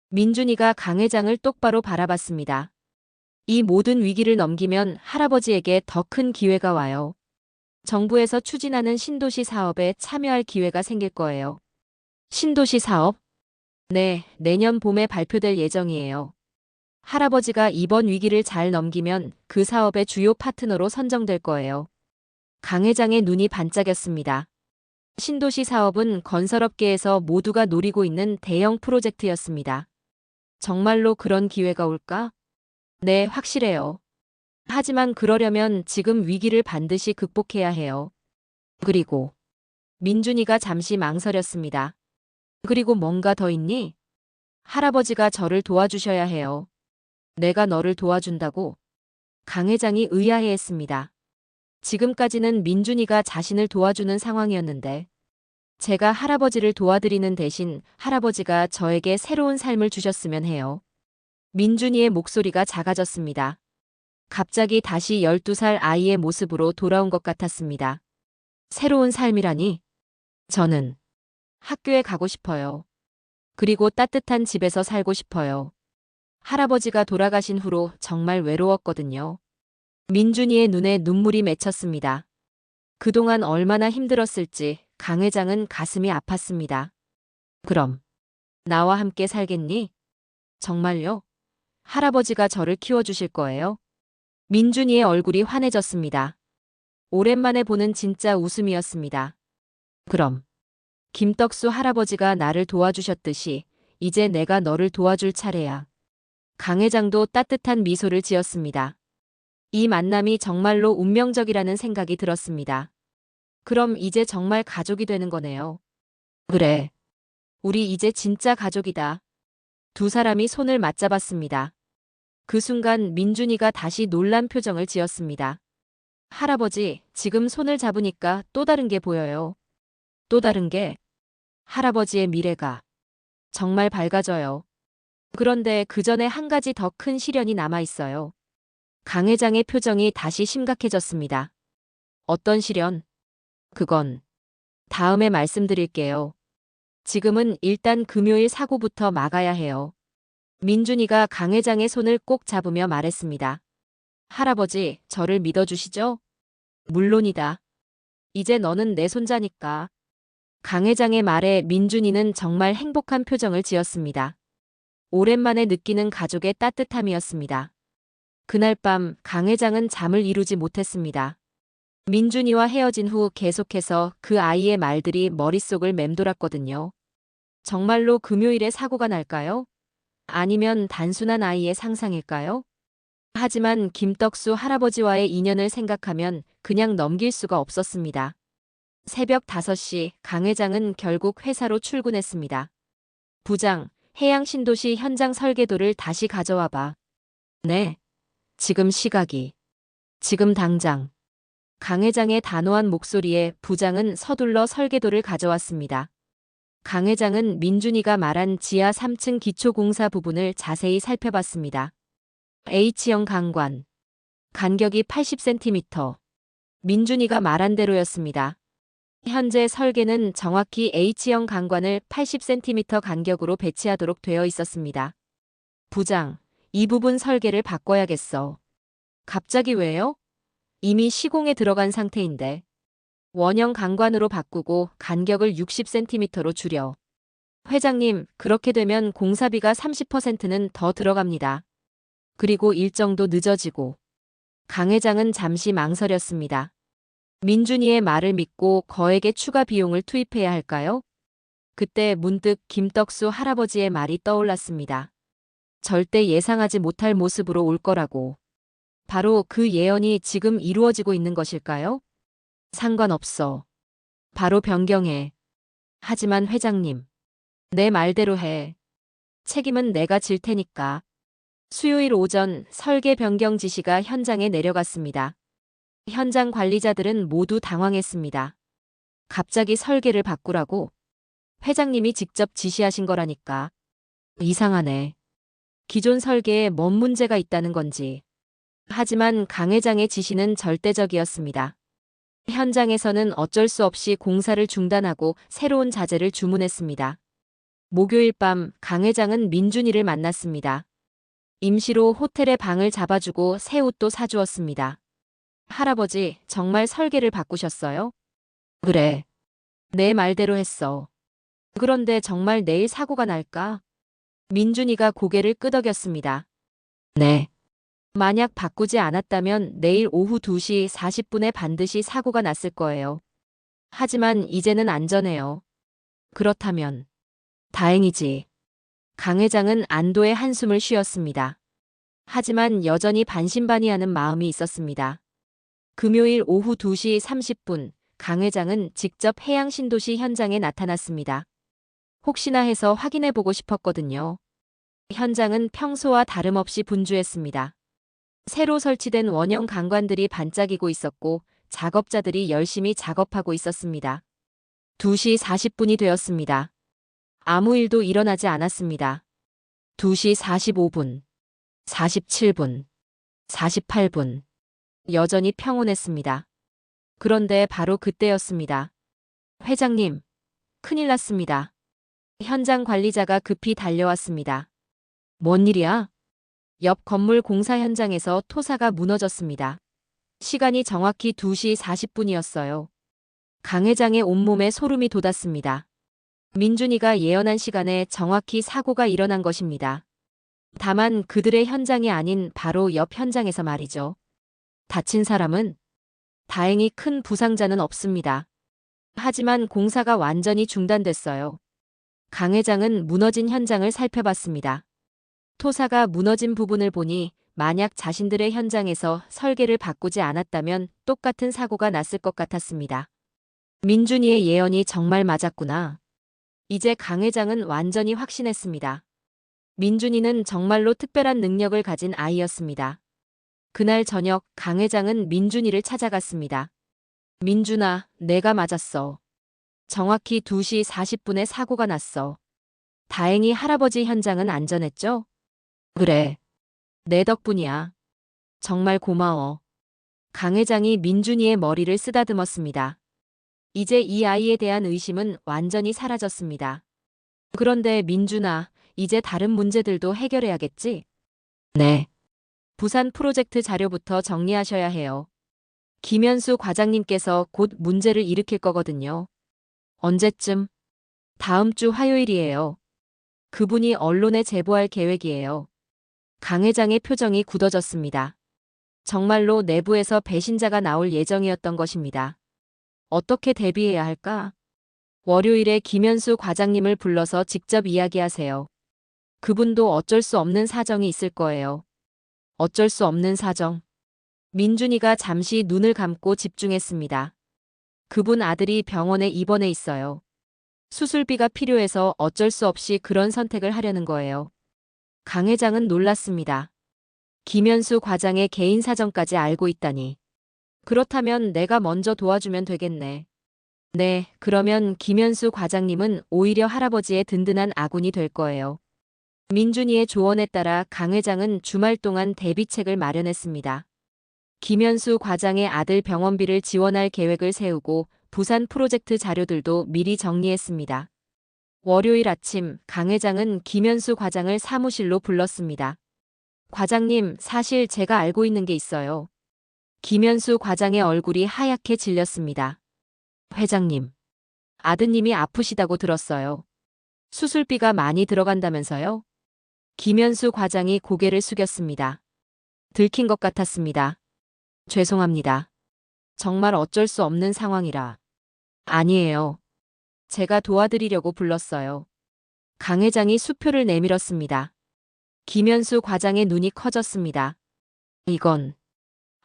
민준이가 강 회장을 똑바로 바라봤습니다. 이 모든 위기를 넘기면 할아버지에게 더 큰 기회가 와요. 정부에서 추진하는 신도시 사업에 참여할 기회가 생길 거예요. 신도시 사업? 네, 내년 봄에 발표될 예정이에요. 할아버지가 이번 위기를 잘 넘기면 그 사업의 주요 파트너로 선정될 거예요. 강 회장의 눈이 반짝였습니다. 신도시 사업은 건설업계에서 모두가 노리고 있는 대형 프로젝트였습니다. 정말로 그런 기회가 올까? 네, 확실해요. 하지만 그러려면 지금 위기를 반드시 극복해야 해요. 그리고 민준이가 잠시 망설였습니다. 그리고 뭔가 더 있니? 할아버지가 저를 도와주셔야 해요. 내가 너를 도와준다고? 강 회장이 의아해했습니다. 지금까지는 민준이가 자신을 도와주는 상황이었는데 제가 할아버지를 도와드리는 대신 할아버지가 저에게 새로운 삶을 주셨으면 해요. 민준이의 목소리가 작아졌습니다. 갑자기 다시 12살 아이의 모습으로 돌아온 것 같았습니다. 새로운 삶이라니? 저는 학교에 가고 싶어요. 그리고 따뜻한 집에서 살고 싶어요. 할아버지가 돌아가신 후로 정말 외로웠거든요. 민준이의 눈에 눈물이 맺혔습니다. 그동안 얼마나 힘들었을지 강 회장은 가슴이 아팠습니다. 그럼 나와 함께 살겠니? 정말요? 할아버지가 저를 키워주실 거예요? 민준이의 얼굴이 환해졌습니다. 오랜만에 보는 진짜 웃음이었습니다. 그럼 김떡수 할아버지가 나를 도와주셨듯이 이제 내가 너를 도와줄 차례야. 강 회장도 따뜻한 미소를 지었습니다. 이 만남이 정말로 운명적이라는 생각이 들었습니다. 그럼 이제 정말 가족이 되는 거네요. 그래. 우리 이제 진짜 가족이다. 두 사람이 손을 맞잡았습니다. 그 순간 민준이가 다시 놀란 표정을 지었습니다. 할아버지, 지금 손을 잡으니까 또 다른 게 보여요. 또 다른 게 할아버지의 미래가 정말 밝아져요. 그런데 그 전에 한 가지 더 큰 시련이 남아 있어요. 강 회장의 표정이 다시 심각해졌습니다. 어떤 시련? 그건 다음에 말씀드릴게요. 지금은 일단 금요일 사고부터 막아야 해요. 민준이가 강 회장의 손을 꼭 잡으며 말했습니다. 할아버지, 저를 믿어주시죠? 물론이다. 이제 너는 내 손자니까. 강 회장의 말에 민준이는 정말 행복한 표정을 지었습니다. 오랜만에 느끼는 가족의 따뜻함이었습니다. 그날 밤 강 회장은 잠을 이루지 못했습니다. 민준이와 헤어진 후 계속해서 그 아이의 말들이 머릿속을 맴돌았거든요. 정말로 금요일에 사고가 날까요? 아니면 단순한 아이의 상상일까요? 하지만 김떡수 할아버지와의 인연을 생각하면 그냥 넘길 수가 없었습니다. 새벽 5시 강 회장은 결국 회사로 출근했습니다. 부장, 해양 신도시 현장 설계도를 다시 가져와 봐. 네. 지금 시각이. 지금 당장. 강 회장의 단호한 목소리에 부장은 서둘러 설계도를 가져왔습니다. 강 회장은 민준이가 말한 지하 3층 기초공사 부분을 자세히 살펴봤습니다. H형 강관. 간격이 80cm. 민준이가 말한 대로였습니다. 현재 설계는 정확히 H형 강관을 80cm 간격으로 배치하도록 되어 있었습니다. 부장, 이 부분 설계를 바꿔야겠어. 갑자기 왜요? 이미 시공에 들어간 상태인데. 원형 강관으로 바꾸고 간격을 60cm로 줄여. 회장님, 그렇게 되면 공사비가 30%는 더 들어갑니다. 그리고 일정도 늦어지고. 강 회장은 잠시 망설였습니다. 민준이의 말을 믿고 거액의 추가 비용을 투입해야 할까요? 그때 문득 김떡수 할아버지의 말이 떠올랐습니다. 절대 예상하지 못할 모습으로 올 거라고. 바로 그 예언이 지금 이루어지고 있는 것일까요? 상관없어. 바로 변경해. 하지만 회장님, 내 말대로 해. 책임은 내가 질 테니까. 수요일 오전 설계 변경 지시가 현장에 내려갔습니다. 현장 관리자들은 모두 당황했습니다. 갑자기 설계를 바꾸라고? 회장님이 직접 지시하신 거라니까. 이상하네. 기존 설계에 뭔 문제가 있다는 건지. 하지만 강 회장의 지시는 절대적이었습니다. 현장에서는 어쩔 수 없이 공사를 중단하고 새로운 자재를 주문했습니다. 목요일 밤 강 회장은 민준이를 만났습니다. 임시로 호텔에 방을 잡아주고 새 옷도 사주었습니다. 할아버지, 정말 설계를 바꾸셨어요? 그래. 내 말대로 했어. 그런데 정말 내일 사고가 날까? 민준이가 고개를 끄덕였습니다. 네. 만약 바꾸지 않았다면 내일 오후 2시 40분에 반드시 사고가 났을 거예요. 하지만 이제는 안전해요. 그렇다면 다행이지. 강 회장은 안도의 한숨을 쉬었습니다. 하지만 여전히 반신반의하는 마음이 있었습니다. 금요일 오후 2시 30분 강 회장은 직접 해양 신도시 현장에 나타났습니다. 혹시나 해서 확인해보고 싶었거든요. 현장은 평소와 다름없이 분주했습니다. 새로 설치된 원형 강관들이 반짝이고 있었고 작업자들이 열심히 작업하고 있었습니다. 2시 40분이 되었습니다. 아무 일도 일어나지 않았습니다. 2시 45분, 47분, 48분. 여전히 평온했습니다. 그런데 바로 그때였습니다. 회장님, 큰일 났습니다. 현장 관리자가 급히 달려왔습니다. 뭔 일이야? 옆 건물 공사 현장에서 토사가 무너졌습니다. 시간이 정확히 2시 40분이었어요. 강 회장의 온몸에 소름이 돋았습니다. 민준이가 예언한 시간에 정확히 사고가 일어난 것입니다. 다만 그들의 현장이 아닌 바로 옆 현장에서 말이죠. 다친 사람은? 다행히 큰 부상자는 없습니다. 하지만 공사가 완전히 중단됐어요. 강 회장은 무너진 현장을 살펴봤습니다. 토사가 무너진 부분을 보니 만약 자신들의 현장에서 설계를 바꾸지 않았다면 똑같은 사고가 났을 것 같았습니다. 민준이의 예언이 정말 맞았구나. 이제 강 회장은 완전히 확신했습니다. 민준이는 정말로 특별한 능력을 가진 아이였습니다. 그날 저녁 강 회장은 민준이를 찾아갔습니다. 민준아, 내가 맞았어. 정확히 2시 40분에 사고가 났어. 다행히 할아버지 현장은 안전했죠? 그래. 내 덕분이야. 정말 고마워. 강 회장이 민준이의 머리를 쓰다듬었습니다. 이제 이 아이에 대한 의심은 완전히 사라졌습니다. 그런데 민준아, 이제 다른 문제들도 해결해야겠지? 네. 부산 프로젝트 자료부터 정리하셔야 해요. 김현수 과장님께서 곧 문제를 일으킬 거거든요. 언제쯤? 다음 주 화요일이에요. 그분이 언론에 제보할 계획이에요. 강 회장의 표정이 굳어졌습니다. 정말로 내부에서 배신자가 나올 예정이었던 것입니다. 어떻게 대비해야 할까? 월요일에 김현수 과장님을 불러서 직접 이야기하세요. 그분도 어쩔 수 없는 사정이 있을 거예요. 어쩔 수 없는 사정. 민준이가 잠시 눈을 감고 집중했습니다. 그분 아들이 병원에 입원해 있어요. 수술비가 필요해서 어쩔 수 없이 그런 선택을 하려는 거예요. 강 회장은 놀랐습니다. 김현수 과장의 개인 사정까지 알고 있다니. 그렇다면 내가 먼저 도와주면 되겠네. 네, 그러면 김현수 과장님은 오히려 할아버지의 든든한 아군이 될 거예요. 민준이의 조언에 따라 강 회장은 주말 동안 대비책을 마련했습니다. 김현수 과장의 아들 병원비를 지원할 계획을 세우고 부산 프로젝트 자료들도 미리 정리했습니다. 월요일 아침 강 회장은 김현수 과장을 사무실로 불렀습니다. 과장님, 사실 제가 알고 있는 게 있어요. 김현수 과장의 얼굴이 하얗게 질렸습니다. 회장님, 아드님이 아프시다고 들었어요. 수술비가 많이 들어간다면서요? 김현수 과장이 고개를 숙였습니다. 들킨 것 같았습니다. 죄송합니다. 정말 어쩔 수 없는 상황이라. 아니에요. 제가 도와드리려고 불렀어요. 강 회장이 수표를 내밀었습니다. 김현수 과장의 눈이 커졌습니다. 이건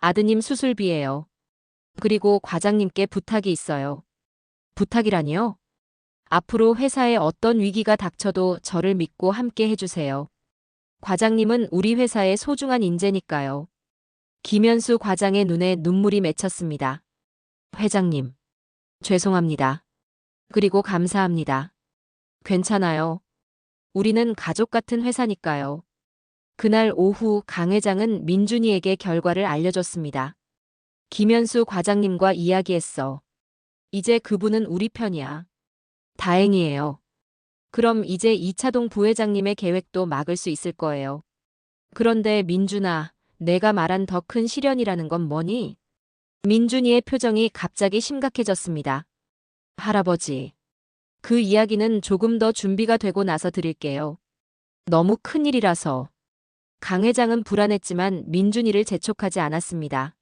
아드님 수술비예요. 그리고 과장님께 부탁이 있어요. 부탁이라니요? 앞으로 회사에 어떤 위기가 닥쳐도 저를 믿고 함께 해주세요. 과장님은 우리 회사의 소중한 인재니까요. 김현수 과장의 눈에 눈물이 맺혔습니다. 회장님, 죄송합니다. 그리고 감사합니다. 괜찮아요. 우리는 가족 같은 회사니까요. 그날 오후 강 회장은 민준이에게 결과를 알려줬습니다. 김현수 과장님과 이야기했어. 이제 그분은 우리 편이야. 다행이에요. 그럼 이제 이차동 부회장님의 계획도 막을 수 있을 거예요. 그런데 민준아, 내가 말한 더 큰 시련이라는 건 뭐니? 민준이의 표정이 갑자기 심각해졌습니다. 할아버지. 그 이야기는 조금 더 준비가 되고 나서 드릴게요. 너무 큰일이라서. 강 회장은 불안했지만 민준이를 재촉하지 않았습니다.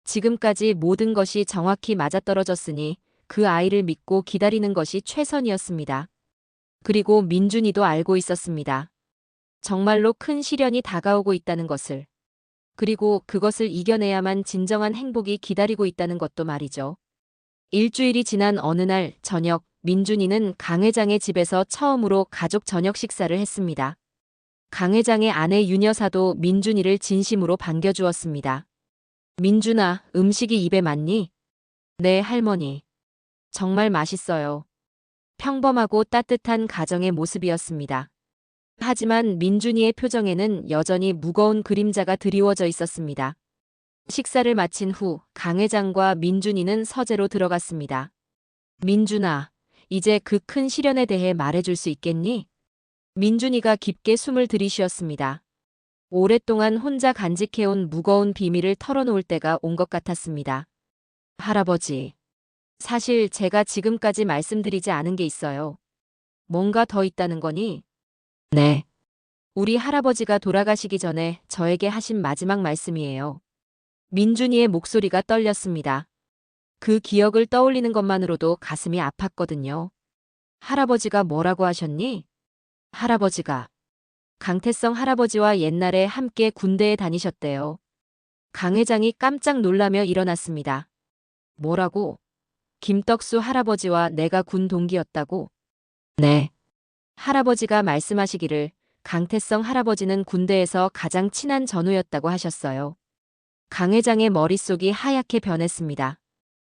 지금까지 모든 것이 정확히 맞아떨어졌으니 그 아이를 믿고 기다리는 것이 최선이었습니다. 그리고 민준이도 알고 있었습니다. 정말로 큰 시련이 다가오고 있다는 것을. 그리고 그것을 이겨내야만 진정한 행복이 기다리고 있다는 것도 말이죠. 일주일이 지난 어느 날 저녁 민준이는 강 회장의 집에서 처음으로 가족 저녁 식사를 했습니다. 강 회장의 아내 윤 여사도 민준이를 진심으로 반겨주었습니다. 민준아, 음식이 입에 맞니? 네, 할머니. 정말 맛있어요. 평범하고 따뜻한 가정의 모습이었습니다. 하지만 민준이의 표정에는 여전히 무거운 그림자가 드리워져 있었습니다. 식사를 마친 후 강 회장과 민준이는 서재로 들어갔습니다. 민준아, 이제 그 큰 시련에 대해 말해줄 수 있겠니? 민준이가 깊게 숨을 들이쉬었습니다. 오랫동안 혼자 간직해온 무거운 비밀을 털어놓을 때가 온 것 같았습니다. 할아버지, 사실 제가 지금까지 말씀드리지 않은 게 있어요. 뭔가 더 있다는 거니? 네. 우리 할아버지가 돌아가시기 전에 저에게 하신 마지막 말씀이에요. 민준이의 목소리가 떨렸습니다. 그 기억을 떠올리는 것만으로도 가슴이 아팠거든요. 할아버지가 뭐라고 하셨니? 할아버지가 강태성 할아버지와 옛날에 함께 군대에 다니셨대요. 강 회장이 깜짝 놀라며 일어났습니다. 뭐라고? 김떡수 할아버지와 내가 군 동기였다고? 네. 할아버지가 말씀하시기를 강태성 할아버지는 군대에서 가장 친한 전우였다고 하셨어요. 강 회장의 머릿속이 하얗게 변했습니다.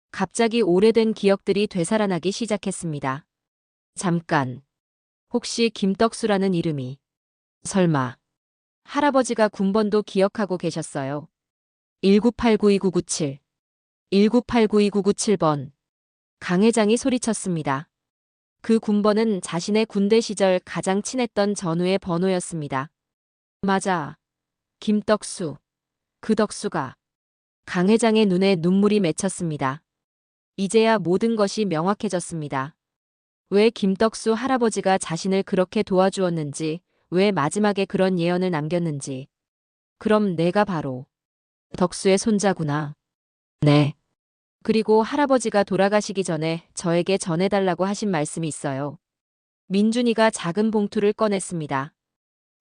갑자기 오래된 기억들이 되살아나기 시작했습니다. 잠깐. 혹시 김떡수라는 이름이 설마 할아버지가 군번도 기억하고 계셨어요? 19892997 19892997번. 강 회장이 소리쳤습니다. 그 군번은 자신의 군대 시절 가장 친했던 전우의 번호였습니다. 맞아. 김떡수. 그 덕수가. 강 회장의 눈에 눈물이 맺혔습니다. 이제야 모든 것이 명확해졌습니다. 왜 김떡수 할아버지가 자신을 그렇게 도와주었는지, 왜 마지막에 그런 예언을 남겼는지. 그럼 내가 바로 덕수의 손자구나. 네. 그리고 할아버지가 돌아가시기 전에 저에게 전해달라고 하신 말씀이 있어요. 민준이가 작은 봉투를 꺼냈습니다.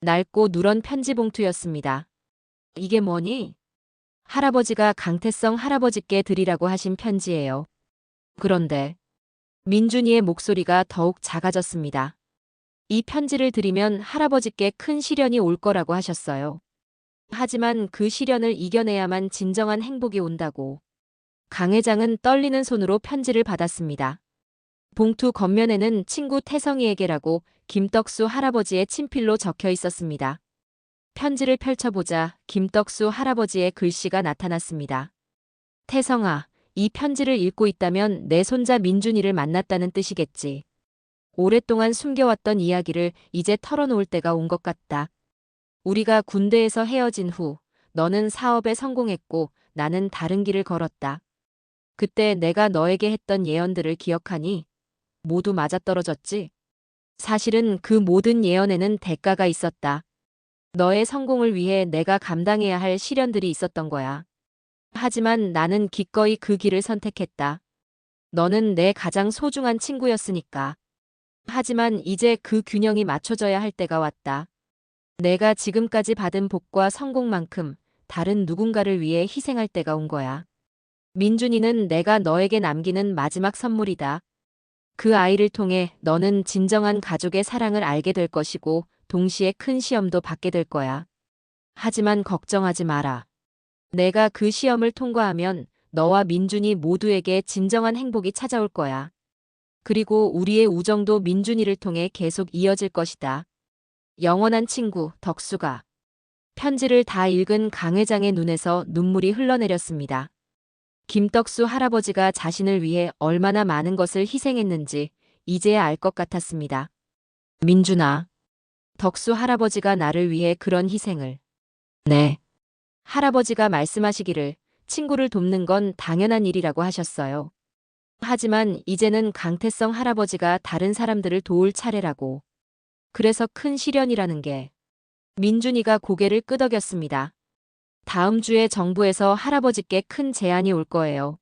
낡고 누런 편지 봉투였습니다. 이게 뭐니? 할아버지가 강태성 할아버지께 드리라고 하신 편지예요. 그런데 민준이의 목소리가 더욱 작아졌습니다. 이 편지를 드리면 할아버지께 큰 시련이 올 거라고 하셨어요. 하지만 그 시련을 이겨내야만 진정한 행복이 온다고. 강 회장은 떨리는 손으로 편지를 받았습니다. 봉투 겉면에는 친구 태성이에게라고 김떡수 할아버지의 친필로 적혀 있었습니다. 편지를 펼쳐보자 김떡수 할아버지의 글씨가 나타났습니다. 태성아, 이 편지를 읽고 있다면 내 손자 민준이를 만났다는 뜻이겠지. 오랫동안 숨겨왔던 이야기를 이제 털어놓을 때가 온 것 같다. 우리가 군대에서 헤어진 후 너는 사업에 성공했고 나는 다른 길을 걸었다. 그때 내가 너에게 했던 예언들을 기억하니? 모두 맞아떨어졌지? 사실은 그 모든 예언에는 대가가 있었다. 너의 성공을 위해 내가 감당해야 할 시련들이 있었던 거야. 하지만 나는 기꺼이 그 길을 선택했다. 너는 내 가장 소중한 친구였으니까. 하지만 이제 그 균형이 맞춰져야 할 때가 왔다. 내가 지금까지 받은 복과 성공만큼 다른 누군가를 위해 희생할 때가 온 거야. 민준이는 내가 너에게 남기는 마지막 선물이다. 그 아이를 통해 너는 진정한 가족의 사랑을 알게 될 것이고 동시에 큰 시험도 받게 될 거야. 하지만 걱정하지 마라. 내가 그 시험을 통과하면 너와 민준이 모두에게 진정한 행복이 찾아올 거야. 그리고 우리의 우정도 민준이를 통해 계속 이어질 것이다. 영원한 친구 덕수가. 편지를 다 읽은 강 회장의 눈에서 눈물이 흘러내렸습니다. 김떡수 할아버지가 자신을 위해 얼마나 많은 것을 희생했는지 이제야 알 것 같았습니다. 민준아, 덕수 할아버지가 나를 위해 그런 희생을. 네. 할아버지가 말씀하시기를 친구를 돕는 건 당연한 일이라고 하셨어요. 하지만 이제는 강태성 할아버지가 다른 사람들을 도울 차례라고. 그래서 큰 시련이라는 게. 민준이가 고개를 끄덕였습니다. 다음 주에 정부에서 할아버지께 큰 제안이 올 거예요.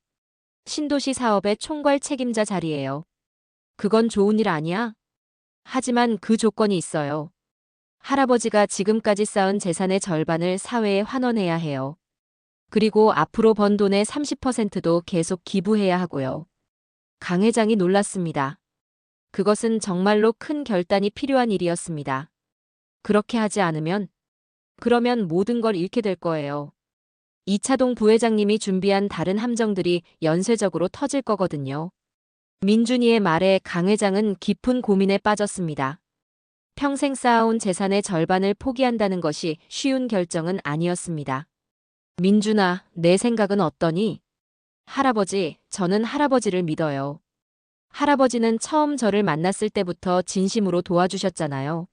신도시 사업의 총괄 책임자 자리예요. 그건 좋은 일 아니야? 하지만 그 조건이 있어요. 할아버지가 지금까지 쌓은 재산의 절반을 사회에 환원해야 해요. 그리고 앞으로 번 돈의 30%도 계속 기부해야 하고요. 강 회장이 놀랐습니다. 그것은 정말로 큰 결단이 필요한 일이었습니다. 그렇게 하지 않으면, 그러면 모든 걸 잃게 될 거예요. 이차동 부회장님이 준비한 다른 함정들이 연쇄적으로 터질 거거든요. 민준이의 말에 강 회장은 깊은 고민에 빠졌습니다. 평생 쌓아온 재산의 절반을 포기한다는 것이 쉬운 결정은 아니었습니다. 민준아, 내 생각은 어떠니? 할아버지, 저는 할아버지를 믿어요. 할아버지는 처음 저를 만났을 때부터 진심으로 도와주셨잖아요.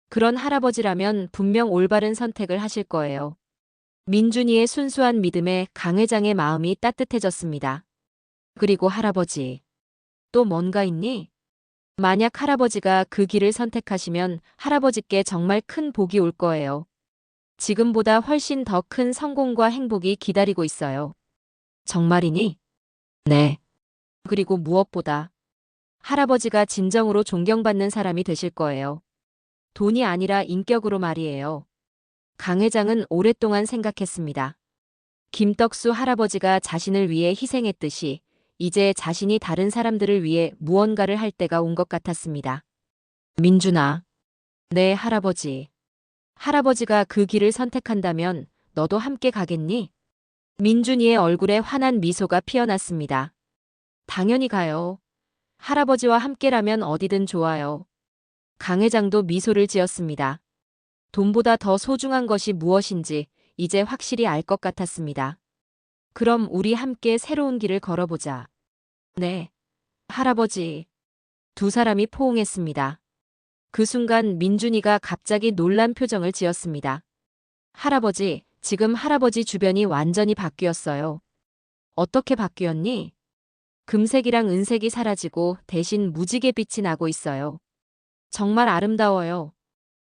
그런 할아버지라면 분명 올바른 선택을 하실 거예요. 민준이의 순수한 믿음에 강 회장의 마음이 따뜻해졌습니다. 그리고 할아버지, 또 뭔가 있니? 만약 할아버지가 그 길을 선택하시면 할아버지께 정말 큰 복이 올 거예요. 지금보다 훨씬 더 큰 성공과 행복이 기다리고 있어요. 정말이니? 네. 그리고 무엇보다 할아버지가 진정으로 존경받는 사람이 되실 거예요. 돈이 아니라 인격으로 말이에요. 강 회장은 오랫동안 생각했습니다. 김떡수 할아버지가 자신을 위해 희생했듯이 이제 자신이 다른 사람들을 위해 무언가를 할 때가 온 것 같았습니다. 민준아. 네, 할아버지. 할아버지가 그 길을 선택한다면 너도 함께 가겠니? 민준이의 얼굴에 환한 미소가 피어났습니다. 당연히 가요. 할아버지와 함께라면 어디든 좋아요. 강 회장도 미소를 지었습니다. 돈보다 더 소중한 것이 무엇인지 이제 확실히 알 것 같았습니다. 그럼 우리 함께 새로운 길을 걸어보자. 네. 할아버지. 두 사람이 포옹했습니다. 그 순간 민준이가 갑자기 놀란 표정을 지었습니다. 할아버지, 지금 할아버지 주변이 완전히 바뀌었어요. 어떻게 바뀌었니? 금색이랑 은색이 사라지고 대신 무지개 빛이 나고 있어요. 정말 아름다워요.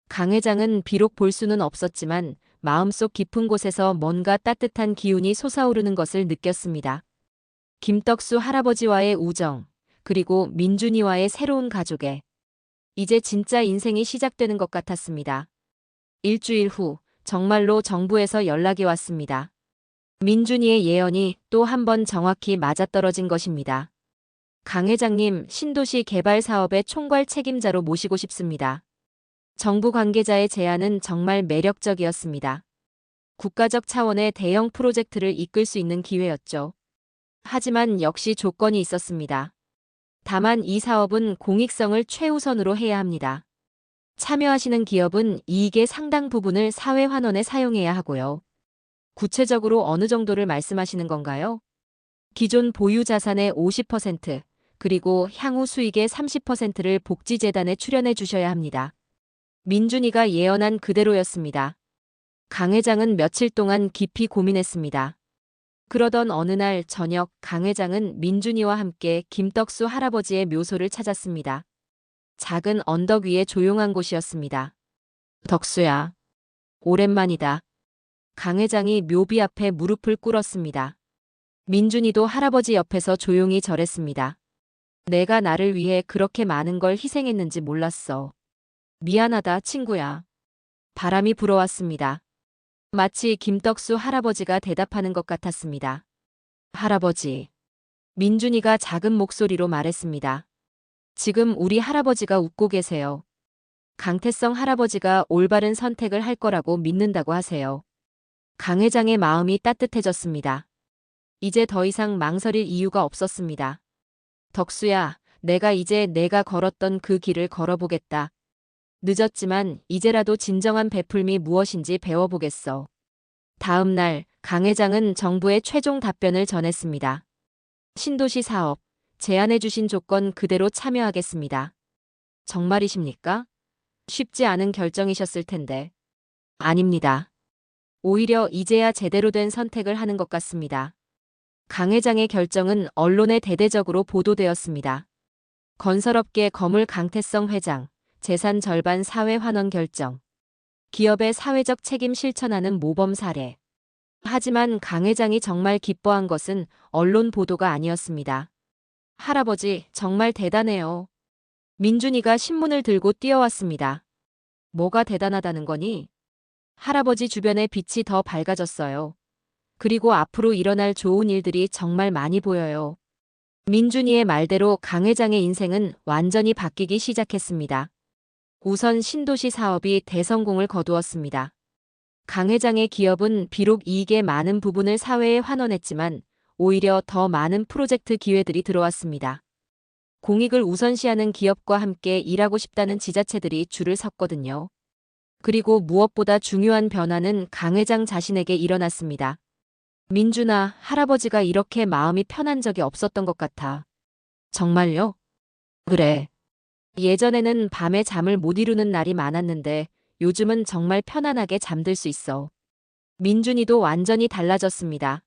강 회장은 비록 볼 수는 없었지만 마음속 깊은 곳에서 뭔가 따뜻한 기운이 솟아오르는 것을 느꼈습니다. 김떡수 할아버지와의 우정, 그리고 민준이와의 새로운 가족의 이제 진짜 인생이 시작되는 것 같았습니다. 일주일 후 정말로 정부에서 연락이 왔습니다. 민준이의 예언이 또 한 번 정확히 맞아떨어진 것입니다. 강 회장님, 신도시 개발 사업의 총괄 책임자로 모시고 싶습니다. 정부 관계자의 제안은 정말 매력적이었습니다. 국가적 차원의 대형 프로젝트를 이끌 수 있는 기회였죠. 하지만 역시 조건이 있었습니다. 다만 이 사업은 공익성을 최우선으로 해야 합니다. 참여하시는 기업은 이익의 상당 부분을 사회 환원에 사용해야 하고요. 구체적으로 어느 정도를 말씀하시는 건가요? 기존 보유 자산의 50%, 그리고 향후 수익의 30%를 복지재단에 출연해 주셔야 합니다. 민준이가 예언한 그대로였습니다. 강 회장은 며칠 동안 깊이 고민했습니다. 그러던 어느 날 저녁 강 회장은 민준이와 함께 김떡수 할아버지의 묘소를 찾았습니다. 작은 언덕 위의 조용한 곳이었습니다. 덕수야. 오랜만이다. 강 회장이 묘비 앞에 무릎을 꿇었습니다. 민준이도 할아버지 옆에서 조용히 절했습니다. 내가 나를 위해 그렇게 많은 걸 희생했는지 몰랐어. 미안하다, 친구야. 바람이 불어왔습니다. 마치 김떡수 할아버지가 대답하는 것 같았습니다. 할아버지. 민준이가 작은 목소리로 말했습니다. 지금 우리 할아버지가 웃고 계세요. 강태성 할아버지가 올바른 선택을 할 거라고 믿는다고 하세요. 강 회장의 마음이 따뜻해졌습니다. 이제 더 이상 망설일 이유가 없었습니다. 덕수야, 내가 이제 내가 걸었던 그 길을 걸어보겠다. 늦었지만 이제라도 진정한 베풀미 무엇인지 배워보겠어. 다음 날 강 회장은 정부에 최종 답변을 전했습니다. 신도시 사업, 제안해 주신 조건 그대로 참여하겠습니다. 정말이십니까? 쉽지 않은 결정이셨을 텐데. 아닙니다. 오히려 이제야 제대로 된 선택을 하는 것 같습니다. 강 회장의 결정은 언론에 대대적으로 보도되었습니다. 건설업계 거물 강태성 회장, 재산 절반 사회 환원 결정. 기업의 사회적 책임 실천하는 모범 사례. 하지만 강 회장이 정말 기뻐한 것은 언론 보도가 아니었습니다. 할아버지, 정말 대단해요. 민준이가 신문을 들고 뛰어왔습니다. 뭐가 대단하다는 거니? 할아버지 주변의 빛이 더 밝아졌어요. 그리고 앞으로 일어날 좋은 일들이 정말 많이 보여요. 민준이의 말대로 강 회장의 인생은 완전히 바뀌기 시작했습니다. 우선 신도시 사업이 대성공을 거두었습니다. 강 회장의 기업은 비록 이익의 많은 부분을 사회에 환원했지만 오히려 더 많은 프로젝트 기회들이 들어왔습니다. 공익을 우선시하는 기업과 함께 일하고 싶다는 지자체들이 줄을 섰거든요. 그리고 무엇보다 중요한 변화는 강 회장 자신에게 일어났습니다. 민준아, 할아버지가 이렇게 마음이 편한 적이 없었던 것 같아. 정말요? 그래. 예전에는 밤에 잠을 못 이루는 날이 많았는데 요즘은 정말 편안하게 잠들 수 있어. 민준이도 완전히 달라졌습니다.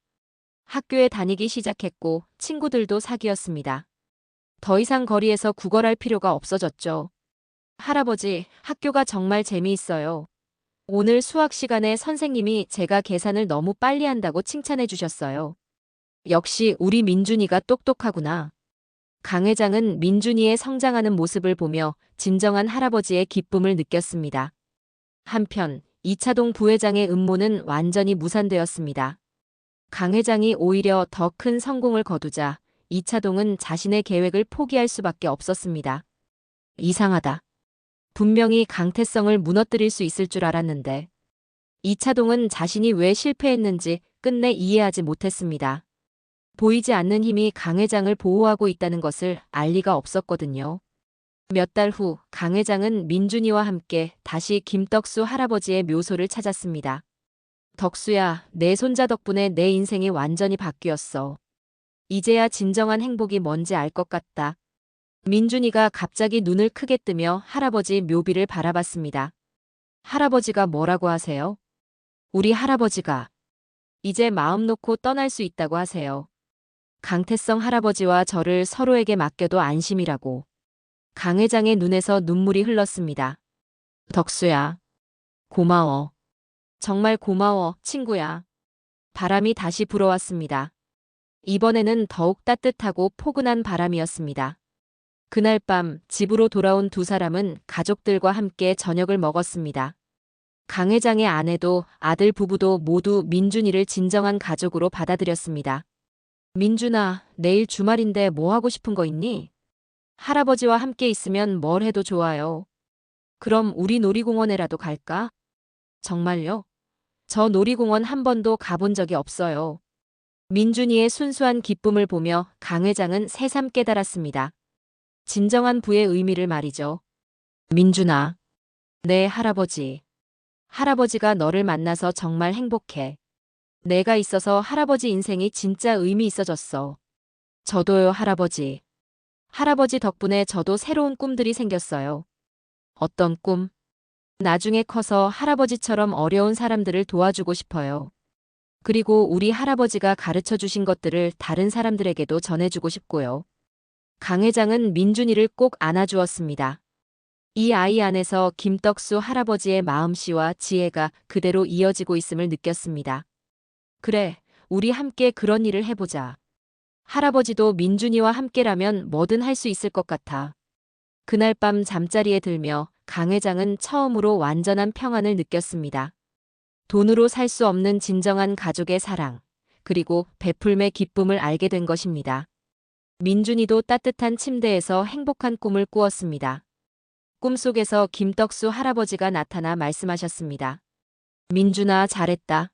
학교에 다니기 시작했고 친구들도 사귀었습니다. 더 이상 거리에서 구걸할 필요가 없어졌죠. 할아버지, 학교가 정말 재미있어요. 오늘 수학 시간에 선생님이 제가 계산을 너무 빨리 한다고 칭찬해 주셨어요. 역시 우리 민준이가 똑똑하구나. 강 회장은 민준이의 성장하는 모습을 보며 진정한 할아버지의 기쁨을 느꼈습니다. 한편 이차동 부회장의 음모는 완전히 무산되었습니다. 강 회장이 오히려 더 큰 성공을 거두자 이차동은 자신의 계획을 포기할 수밖에 없었습니다. 이상하다. 분명히 강태성을 무너뜨릴 수 있을 줄 알았는데 이차동은 자신이 왜 실패했는지 끝내 이해하지 못했습니다. 보이지 않는 힘이 강 회장을 보호하고 있다는 것을 알 리가 없었거든요. 몇 달 후 강 회장은 민준이와 함께 다시 김떡수 할아버지의 묘소를 찾았습니다. 덕수야, 내 손자 덕분에 내 인생이 완전히 바뀌었어. 이제야 진정한 행복이 뭔지 알 것 같다. 민준이가 갑자기 눈을 크게 뜨며 할아버지 묘비를 바라봤습니다. 할아버지가 뭐라고 하세요? 우리 할아버지가 이제 마음 놓고 떠날 수 있다고 하세요. 강태성 할아버지와 저를 서로에게 맡겨도 안심이라고. 강 회장의 눈에서 눈물이 흘렀습니다. 덕수야, 고마워. 정말 고마워, 친구야. 바람이 다시 불어왔습니다. 이번에는 더욱 따뜻하고 포근한 바람이었습니다. 그날 밤 집으로 돌아온 두 사람은 가족들과 함께 저녁을 먹었습니다. 강 회장의 아내도 아들 부부도 모두 민준이를 진정한 가족으로 받아들였습니다. 민준아, 내일 주말인데 뭐 하고 싶은 거 있니? 할아버지와 함께 있으면 뭘 해도 좋아요. 그럼 우리 놀이공원에라도 갈까? 정말요? 저 놀이공원 한 번도 가본 적이 없어요. 민준이의 순수한 기쁨을 보며 강 회장은 새삼 깨달았습니다. 진정한 부의 의미를 말이죠. 민준아, 네 할아버지. 할아버지가 너를 만나서 정말 행복해. 내가 있어서 할아버지 인생이 진짜 의미 있어졌어. 저도요, 할아버지. 할아버지 덕분에 저도 새로운 꿈들이 생겼어요. 어떤 꿈? 나중에 커서 할아버지처럼 어려운 사람들을 도와주고 싶어요. 그리고 우리 할아버지가 가르쳐 주신 것들을 다른 사람들에게도 전해주고 싶고요. 강 회장은 민준이를 꼭 안아주었습니다. 이 아이 안에서 김떡수 할아버지의 마음씨와 지혜가 그대로 이어지고 있음을 느꼈습니다. 그래, 우리 함께 그런 일을 해보자. 할아버지도 민준이와 함께라면 뭐든 할 수 있을 것 같아. 그날 밤 잠자리에 들며 강 회장은 처음으로 완전한 평안을 느꼈습니다. 돈으로 살 수 없는 진정한 가족의 사랑, 그리고 베풀매 기쁨을 알게 된 것입니다. 민준이도 따뜻한 침대에서 행복한 꿈을 꾸었습니다. 꿈속에서 김떡수 할아버지가 나타나 말씀하셨습니다. 민준아, 잘했다.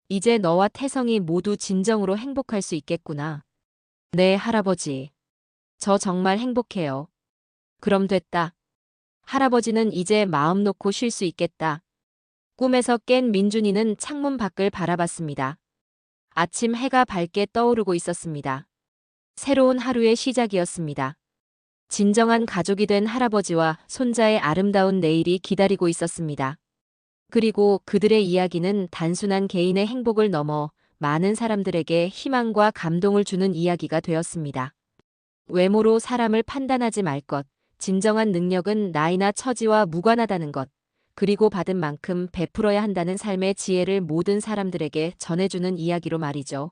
이제 너와 태성이 모두 진정으로 행복할 수 있겠구나. 네, 할아버지. 저 정말 행복해요. 그럼 됐다. 할아버지는 이제 마음 놓고 쉴 수 있겠다. 꿈에서 깬 민준이는 창문 밖을 바라봤습니다. 아침 해가 밝게 떠오르고 있었습니다. 새로운 하루의 시작이었습니다. 진정한 가족이 된 할아버지와 손자의 아름다운 내일이 기다리고 있었습니다. 그리고 그들의 이야기는 단순한 개인의 행복을 넘어 많은 사람들에게 희망과 감동을 주는 이야기가 되었습니다. 외모로 사람을 판단하지 말 것, 진정한 능력은 나이나 처지와 무관하다는 것, 그리고 받은 만큼 베풀어야 한다는 삶의 지혜를 모든 사람들에게 전해주는 이야기로 말이죠.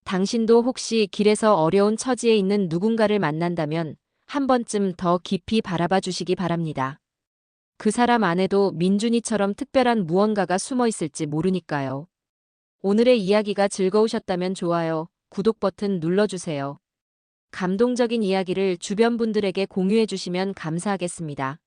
당신도 혹시 길에서 어려운 처지에 있는 누군가를 만난다면 한 번쯤 더 깊이 바라봐 주시기 바랍니다. 그 사람 안에도 민준이처럼 특별한 무언가가 숨어 있을지 모르니까요. 오늘의 이야기가 즐거우셨다면 좋아요, 구독 버튼 눌러주세요. 감동적인 이야기를 주변 분들에게 공유해 주시면 감사하겠습니다.